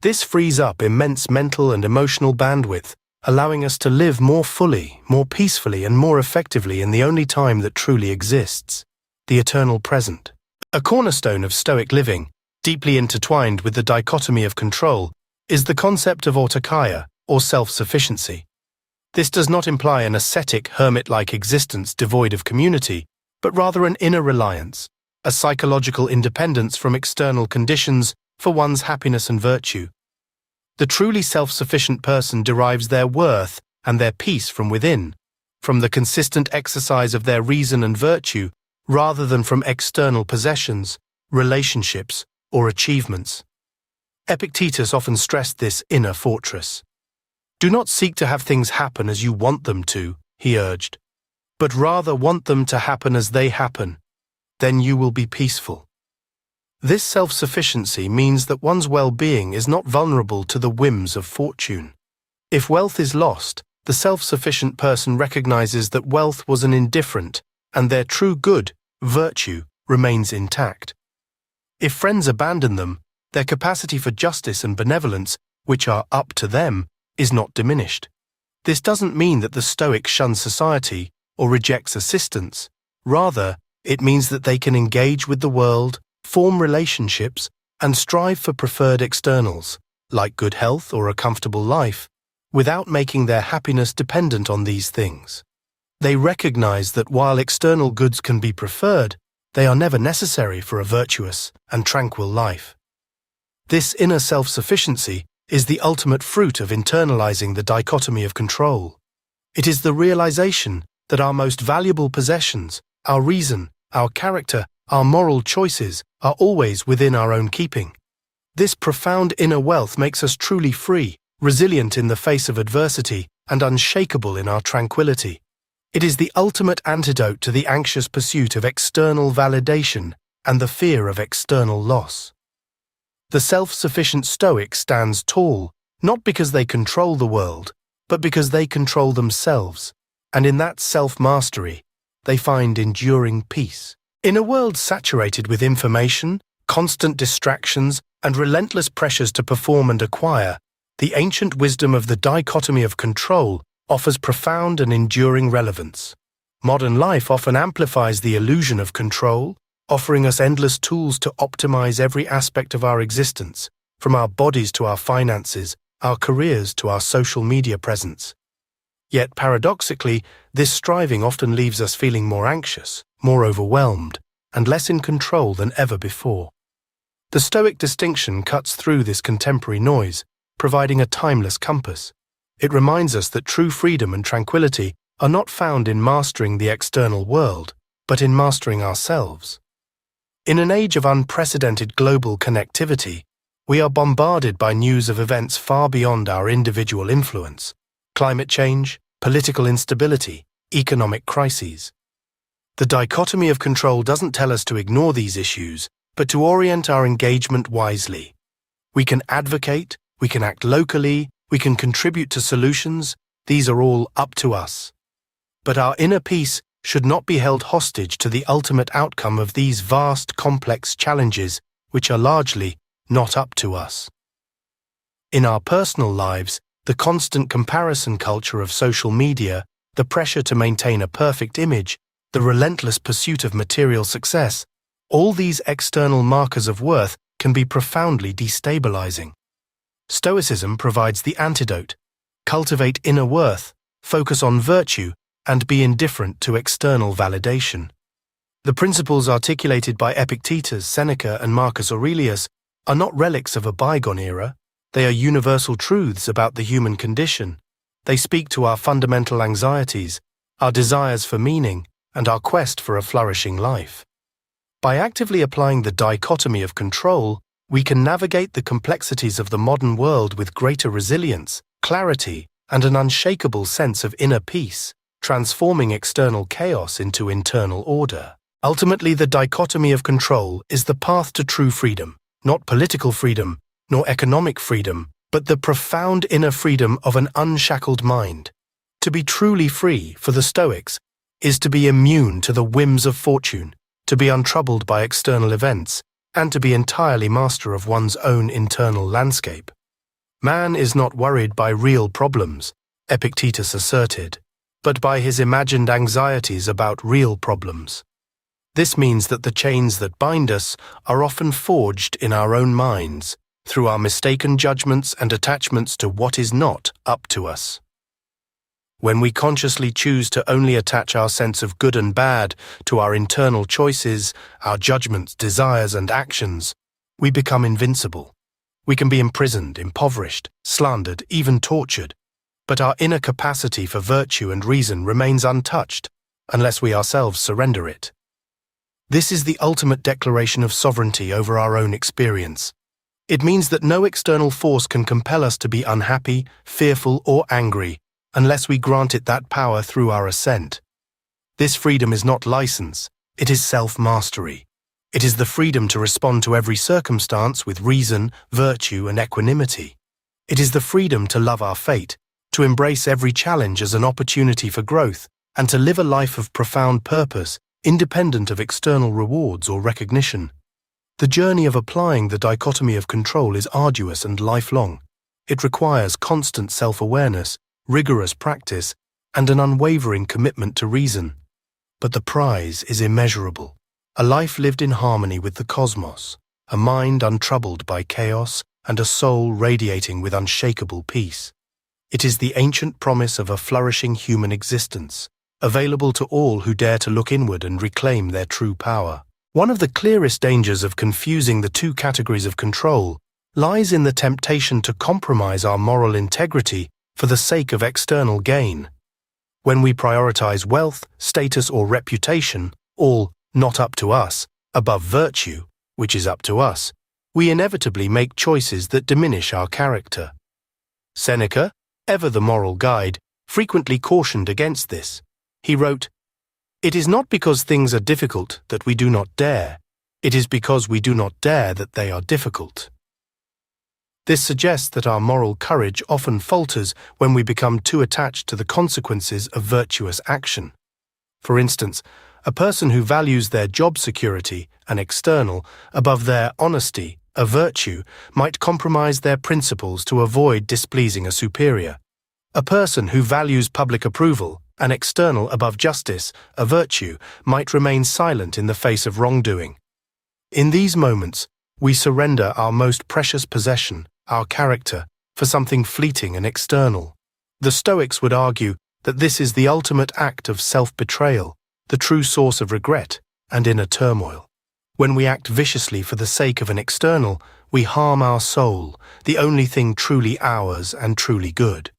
This frees up immense mental and emotional bandwidth, allowing us to live more fully, more peacefully, and more effectively in the only time that truly exists, the eternal present. A cornerstone of Stoic living, deeply intertwined with the dichotomy of control, is the concept of autokaya, or self-sufficiency. This does not imply an ascetic, hermit-like existence devoid of community, but rather an inner reliance, a psychological independence from external conditions for one's happiness and virtue. The truly self-sufficient person derives their worth and their peace from within, from the consistent exercise of their reason and virtue, rather than from external possessions, relationships, or achievements. Epictetus often stressed this inner fortress. Do not seek to have things happen as you want them to, he urged, but rather want them to happen as they happen. Then you will be peaceful. This self-sufficiency means that one's well-being is not vulnerable to the whims of fortune. If wealth is lost, the self-sufficient person recognizes that wealth was an indifferent, and their true good, virtue, remains intact. If friends abandon them, their capacity for justice and benevolence, which are up to them, is not diminished. This doesn't mean that the Stoic shuns society or rejects assistance. Rather, it means that they can engage with the world, form relationships, and strive for preferred externals, like good health or a comfortable life, without making their happiness dependent on these things. They recognize that while external goods can be preferred, they are never necessary for a virtuous and tranquil life. This inner self-sufficiency is the ultimate fruit of internalizing the dichotomy of control. It is the realization that our most valuable possessions, our reason, our character, our moral choices, are always within our own keeping. This profound inner wealth makes us truly free, resilient in the face of adversity, and unshakable in our tranquility. It is the ultimate antidote to the anxious pursuit of external validation and the fear of external loss. The self-sufficient Stoic stands tall, not because they control the world, but because they control themselves, and in that self-mastery, they find enduring peace. In a world saturated with information, constant distractions, and relentless pressures to perform and acquire, the ancient wisdom of the dichotomy of control offers profound and enduring relevance. Modern life often amplifies the illusion of control, offering us endless tools to optimize every aspect of our existence, from our bodies to our finances, our careers to our social media presence. Yet, paradoxically, this striving often leaves us feeling more anxious, more overwhelmed, and less in control than ever before. The Stoic distinction cuts through this contemporary noise, providing a timeless compass. It reminds us that true freedom and tranquility are not found in mastering the external world, but in mastering ourselves. In an age of unprecedented global connectivity, we are bombarded by news of events far beyond our individual influence: climate change, political instability, economic crises. The dichotomy of control doesn't tell us to ignore these issues, but to orient our engagement wisely. We can advocate, we can act locally, we can contribute to solutions. These are all up to us. But our inner peace should not be held hostage to the ultimate outcome of these vast, complex challenges, which are largely not up to us. In our personal lives, the constant comparison culture of social media, the pressure to maintain a perfect image, the relentless pursuit of material success, all these external markers of worth can be profoundly destabilizing. Stoicism provides the antidote: cultivate inner worth, focus on virtue, and be indifferent to external validation. The principles articulated by Epictetus, Seneca, and Marcus Aurelius are not relics of a bygone era. They are universal truths about the human condition. They speak to our fundamental anxieties, our desires for meaning, and our quest for a flourishing life. By actively applying the dichotomy of control, we can navigate the complexities of the modern world with greater resilience, clarity, and an unshakable sense of inner peace, transforming external chaos into internal order. Ultimately, the dichotomy of control is the path to true freedom, not political freedom, nor economic freedom, but the profound inner freedom of an unshackled mind. To be truly free, for the Stoics, is to be immune to the whims of fortune, to be untroubled by external events, and to be entirely master of one's own internal landscape. Man is not worried by real problems, Epictetus asserted, but by his imagined anxieties about real problems. This means that the chains that bind us are often forged in our own minds, through our mistaken judgments and attachments to what is not up to us. When we consciously choose to only attach our sense of good and bad to our internal choices, our judgments, desires, and actions, we become invincible. We can be imprisoned, impoverished, slandered, even tortured, but our inner capacity for virtue and reason remains untouched unless we ourselves surrender it. This is the ultimate declaration of sovereignty over our own experience. It means that no external force can compel us to be unhappy, fearful, or angry unless we grant it that power through our assent. This freedom is not license, it is self-mastery. It is the freedom to respond to every circumstance with reason, virtue, and equanimity. It is the freedom to love our fate, to embrace every challenge as an opportunity for growth, and to live a life of profound purpose, independent of external rewards or recognition. The journey of applying the dichotomy of control is arduous and lifelong. It requires constant self-awareness, rigorous practice, and an unwavering commitment to reason. But the prize is immeasurable. A life lived in harmony with the cosmos, a mind untroubled by chaos, and a soul radiating with unshakable peace. It is the ancient promise of a flourishing human existence, available to all who dare to look inward and reclaim their true power. One of the clearest dangers of confusing the two categories of control lies in the temptation to compromise our moral integrity for the sake of external gain. When we prioritize wealth, status, or reputation, all not up to us, above virtue, which is up to us, we inevitably make choices that diminish our character. Seneca, ever the moral guide, frequently cautioned against this. He wrote, "It is not because things are difficult that we do not dare. It is because we do not dare that they are difficult." This suggests that our moral courage often falters when we become too attached to the consequences of virtuous action. For instance, a person who values their job security, an external, above their honesty, a virtue, might compromise their principles to avoid displeasing a superior. A person who values public approval, an external, above justice, a virtue, might remain silent in the face of wrongdoing. In these moments, we surrender our most precious possession, our character, for something fleeting and external. The Stoics would argue that this is the ultimate act of self-betrayal, the true source of regret and inner turmoil. When we act viciously for the sake of an external, we harm our soul, the only thing truly ours and truly good.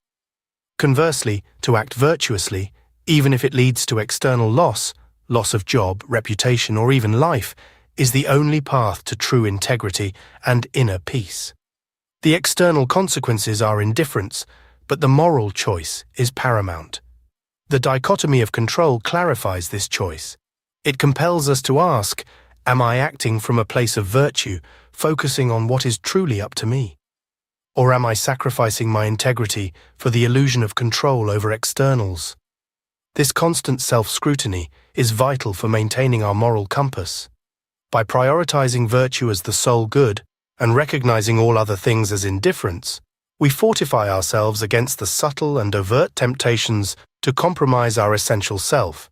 Conversely, to act virtuously, even if it leads to external loss of job, reputation, or even life, is the only path to true integrity and inner peace. The external consequences are indifference, but the moral choice is paramount. The dichotomy of control clarifies this choice. It compels us to ask, am I acting from a place of virtue, focusing on what is truly up to me? Or am I sacrificing my integrity for the illusion of control over externals? This constant self-scrutiny is vital for maintaining our moral compass. By prioritizing virtue as the sole good and recognizing all other things as indifference, we fortify ourselves against the subtle and overt temptations to compromise our essential self.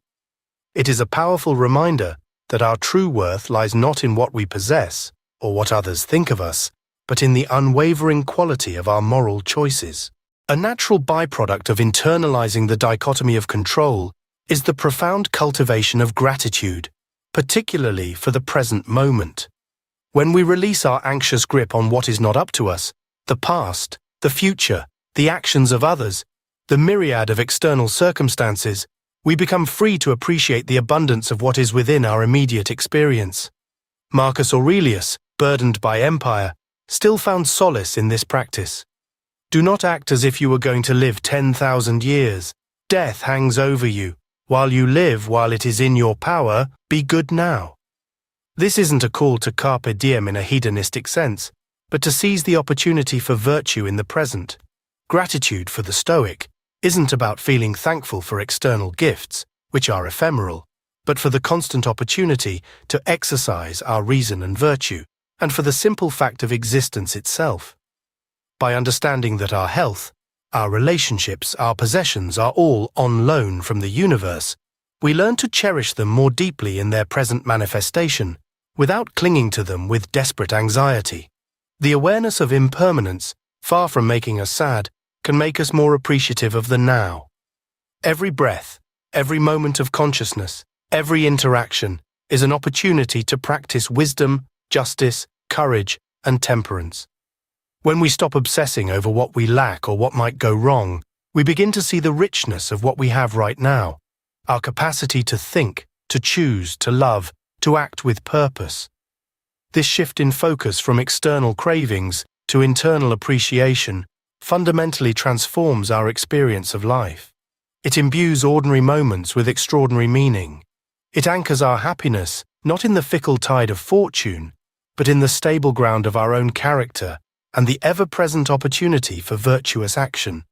It is a powerful reminder that our true worth lies not in what we possess or what others think of us, but in the unwavering quality of our moral choices. A natural byproduct of internalizing the dichotomy of control is the profound cultivation of gratitude, particularly for the present moment. When we release our anxious grip on what is not up to us, the past, the future, the actions of others, the myriad of external circumstances, we become free to appreciate the abundance of what is within our immediate experience. Marcus Aurelius, burdened by empire, still found solace in this practice. Do not act as if you were going to live 10,000 years. Death hangs over you. While you live, while it is in your power, be good now. This isn't a call to carpe diem in a hedonistic sense, but to seize the opportunity for virtue in the present. Gratitude, for the Stoic, isn't about feeling thankful for external gifts, which are ephemeral, but for the constant opportunity to exercise our reason and virtue, and for the simple fact of existence itself. By understanding that our health, our relationships, our possessions are all on loan from the universe, we learn to cherish them more deeply in their present manifestation, without clinging to them with desperate anxiety. The awareness of impermanence, far from making us sad, can make us more appreciative of the now. Every breath, every moment of consciousness, every interaction is an opportunity to practice wisdom, justice, courage, and temperance. When we stop obsessing over what we lack or what might go wrong, we begin to see the richness of what we have right now, our capacity to think, to choose, to love, to act with purpose. This shift in focus from external cravings to internal appreciation fundamentally transforms our experience of life. It imbues ordinary moments with extraordinary meaning. It anchors our happiness not in the fickle tide of fortune, but in the stable ground of our own character and the ever-present opportunity for virtuous action.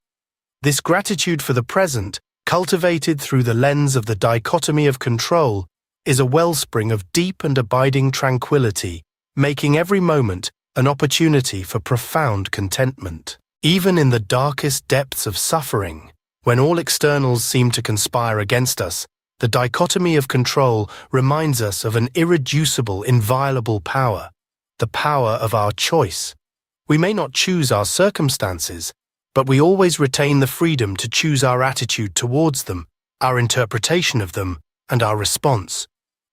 This gratitude for the present, cultivated through the lens of the dichotomy of control, is a wellspring of deep and abiding tranquility, making every moment an opportunity for profound contentment. Even in the darkest depths of suffering, when all externals seem to conspire against us, the dichotomy of control reminds us of an irreducible, inviolable power, the power of our choice. We may not choose our circumstances, but we always retain the freedom to choose our attitude towards them, our interpretation of them, and our response.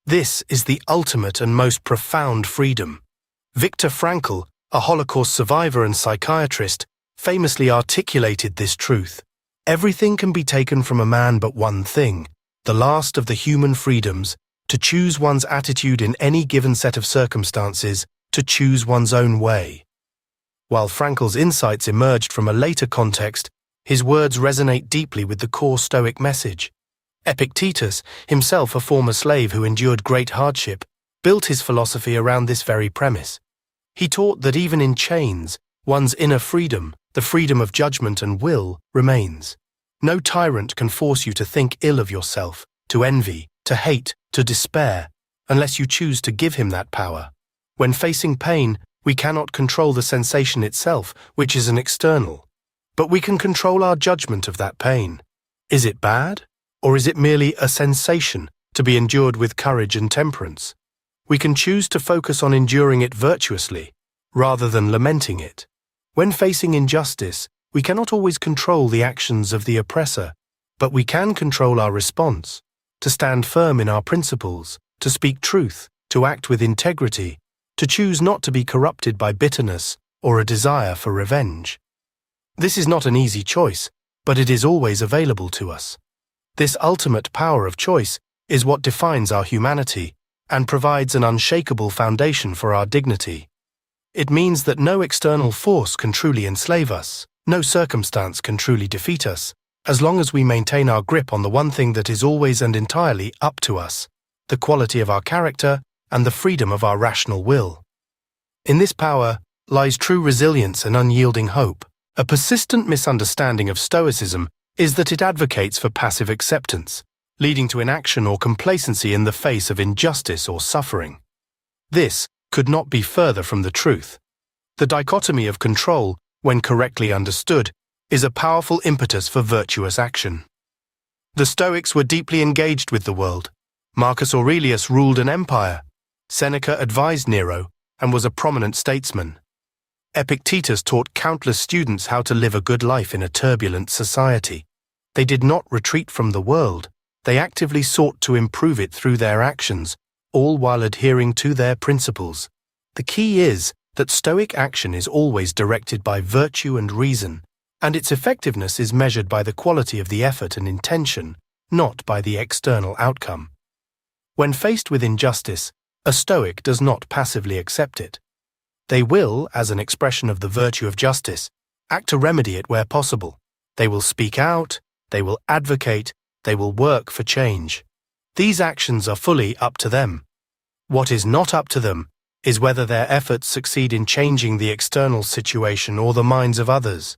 This is the ultimate and most profound freedom. Viktor Frankl, a Holocaust survivor and psychiatrist, famously articulated this truth. Everything can be taken from a man but one thing, the last of the human freedoms, to choose one's attitude in any given set of circumstances, to choose one's own way. While Frankl's insights emerged from a later context, his words resonate deeply with the core Stoic message. Epictetus, himself a former slave who endured great hardship, built his philosophy around this very premise. He taught that even in chains, one's inner freedom, the freedom of judgment and will, remains. No tyrant can force you to think ill of yourself, to envy, to hate, to despair, unless you choose to give him that power. When facing pain, we cannot control the sensation itself, which is an external. But we can control our judgment of that pain. Is it bad? Or is it merely a sensation to be endured with courage and temperance? We can choose to focus on enduring it virtuously, rather than lamenting it. When facing injustice, we cannot always control the actions of the oppressor, but we can control our response, to stand firm in our principles, to speak truth, to act with integrity, to choose not to be corrupted by bitterness or a desire for revenge. This is not an easy choice, but it is always available to us. This ultimate power of choice is what defines our humanity and provides an unshakable foundation for our dignity. It means that no external force can truly enslave us, no circumstance can truly defeat us, as long as we maintain our grip on the one thing that is always and entirely up to us, the quality of our character and the freedom of our rational will. In this power lies true resilience and unyielding hope. A persistent misunderstanding of Stoicism is that it advocates for passive acceptance, leading to inaction or complacency in the face of injustice or suffering. This could not be further from the truth. The dichotomy of control, when correctly understood, is a powerful impetus for virtuous action. The Stoics were deeply engaged with the world. Marcus Aurelius ruled an empire. Seneca advised Nero and was a prominent statesman. Epictetus taught countless students how to live a good life in a turbulent society. They did not retreat from the world. They actively sought to improve it through their actions, all while adhering to their principles. The key is that Stoic action is always directed by virtue and reason, and its effectiveness is measured by the quality of the effort and intention, not by the external outcome. When faced with injustice, a Stoic does not passively accept it. They will, as an expression of the virtue of justice, act to remedy it where possible. They will speak out, they will advocate, they will work for change. These actions are fully up to them. What is not up to them is whether their efforts succeed in changing the external situation or the minds of others.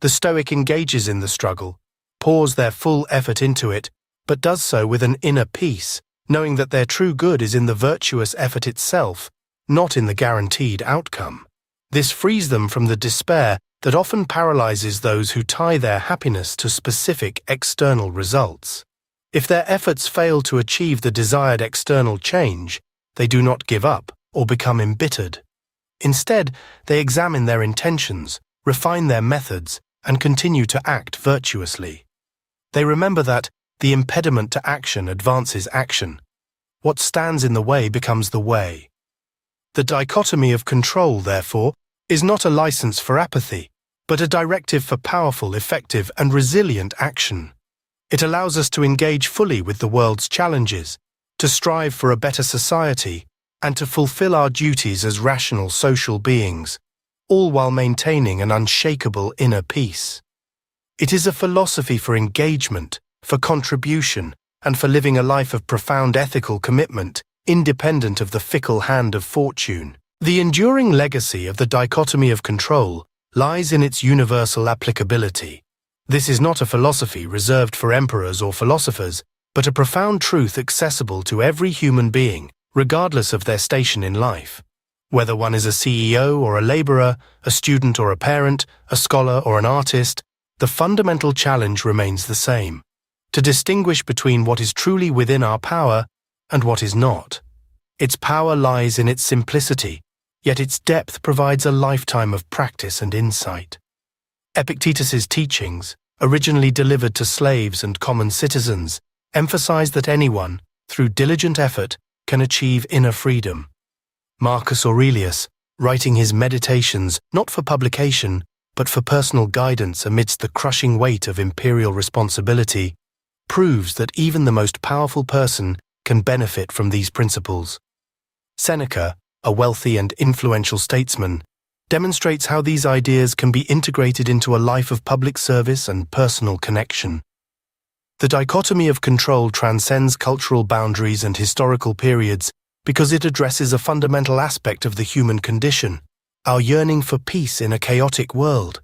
The Stoic engages in the struggle, pours their full effort into it, but does so with an inner peace, knowing that their true good is in the virtuous effort itself, not in the guaranteed outcome. This frees them from the despair that often paralyzes those who tie their happiness to specific external results. If their efforts fail to achieve the desired external change, they do not give up or become embittered. Instead, they examine their intentions, refine their methods, and continue to act virtuously. They remember that the impediment to action advances action. What stands in the way becomes the way. The dichotomy of control, therefore, is not a license for apathy, but a directive for powerful, effective, and resilient action. It allows us to engage fully with the world's challenges, to strive for a better society, and to fulfill our duties as rational social beings, all while maintaining an unshakable inner peace. It is a philosophy for engagement, for contribution, and for living a life of profound ethical commitment, independent of the fickle hand of fortune. The enduring legacy of the dichotomy of control lies in its universal applicability. This is not a philosophy reserved for emperors or philosophers, but a profound truth accessible to every human being, regardless of their station in life. Whether one is a CEO or a laborer, a student or a parent, a scholar or an artist, the fundamental challenge remains the same: to distinguish between what is truly within our power and what is not. Its power lies in its simplicity, yet its depth provides a lifetime of practice and insight. Epictetus's teachings, originally delivered to slaves and common citizens, emphasize that anyone, through diligent effort, can achieve inner freedom. Marcus Aurelius, writing his Meditations not for publication, but for personal guidance amidst the crushing weight of imperial responsibility, proves that even the most powerful person can benefit from these principles. Seneca, a wealthy and influential statesman, demonstrates how these ideas can be integrated into a life of public service and personal connection. The dichotomy of control transcends cultural boundaries and historical periods because it addresses a fundamental aspect of the human condition, our yearning for peace in a chaotic world.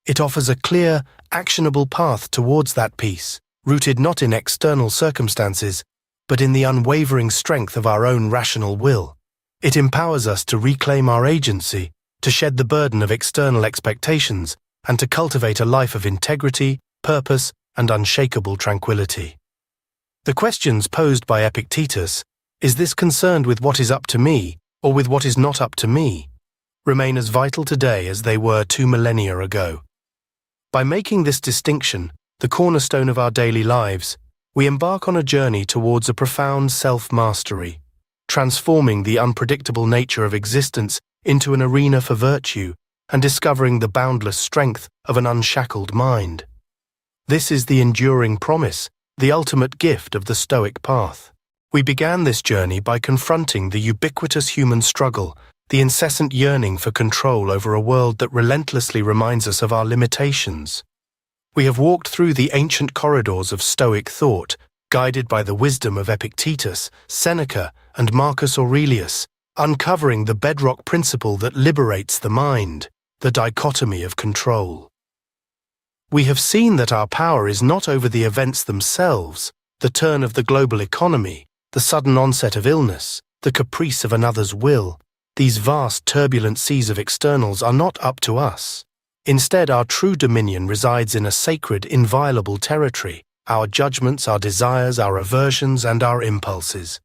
It offers a clear, actionable path towards that peace, rooted not in external circumstances, but in the unwavering strength of our own rational will. It empowers us to reclaim our agency, to shed the burden of external expectations, and to cultivate a life of integrity, purpose, and unshakable tranquility. The questions posed by Epictetus, is this concerned with what is up to me, or with what is not up to me, remain as vital today as they were 2 millennia ago. By making this distinction the cornerstone of our daily lives, we embark on a journey towards a profound self-mastery, transforming the unpredictable nature of existence into an arena for virtue and discovering the boundless strength of an unshackled mind. This is the enduring promise, the ultimate gift of the Stoic path. We began this journey by confronting the ubiquitous human struggle, the incessant yearning for control over a world that relentlessly reminds us of our limitations. We have walked through the ancient corridors of Stoic thought, guided by the wisdom of Epictetus, Seneca, and Marcus Aurelius, uncovering the bedrock principle that liberates the mind, the dichotomy of control. We have seen that our power is not over the events themselves, the turn of the global economy, the sudden onset of illness, the caprice of another's will. These vast, turbulent seas of externals are not up to us. Instead, our true dominion resides in a sacred, inviolable territory, our judgments, our desires, our aversions, and our impulses.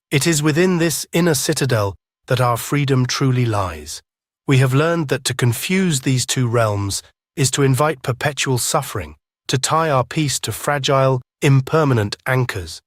It is within this inner citadel that our freedom truly lies. We have learned that to confuse these two realms is to invite perpetual suffering, to tie our peace to fragile, impermanent anchors.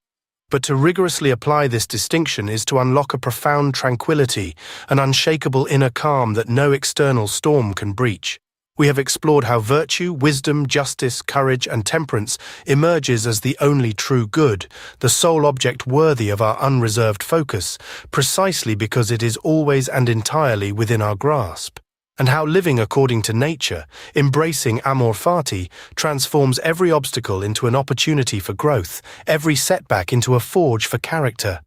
But to rigorously apply this distinction is to unlock a profound tranquility, an unshakable inner calm that no external storm can breach. We have explored how virtue, wisdom, justice, courage, and temperance emerges as the only true good, the sole object worthy of our unreserved focus, precisely because it is always and entirely within our grasp, and how living according to nature, embracing amor fati, transforms every obstacle into an opportunity for growth, every setback into a forge for character.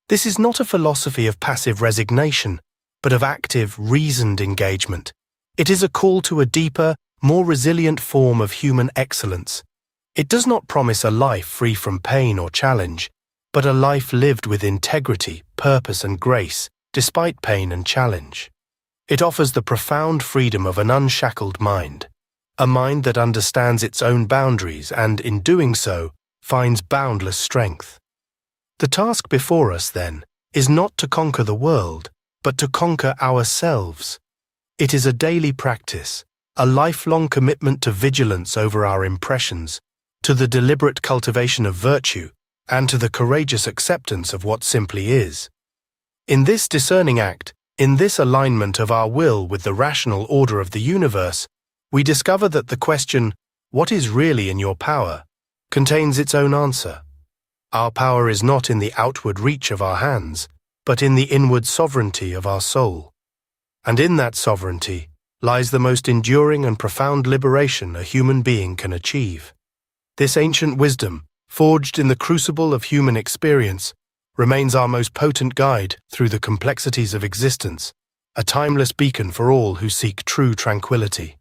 This is not a philosophy of passive resignation, but of active, reasoned engagement. It is a call to a deeper, more resilient form of human excellence. It does not promise a life free from pain or challenge, but a life lived with integrity, purpose, and grace, despite pain and challenge. It offers the profound freedom of an unshackled mind, a mind that understands its own boundaries and, in doing so, finds boundless strength. The task before us, then, is not to conquer the world, but to conquer ourselves. It is a daily practice, a lifelong commitment to vigilance over our impressions, to the deliberate cultivation of virtue, and to the courageous acceptance of what simply is. In this discerning act, in this alignment of our will with the rational order of the universe, we discover that the question, "What is really in your power?" contains its own answer. Our power is not in the outward reach of our hands, but in the inward sovereignty of our soul. And in that sovereignty lies the most enduring and profound liberation a human being can achieve. This ancient wisdom, forged in the crucible of human experience, remains our most potent guide through the complexities of existence, a timeless beacon for all who seek true tranquility.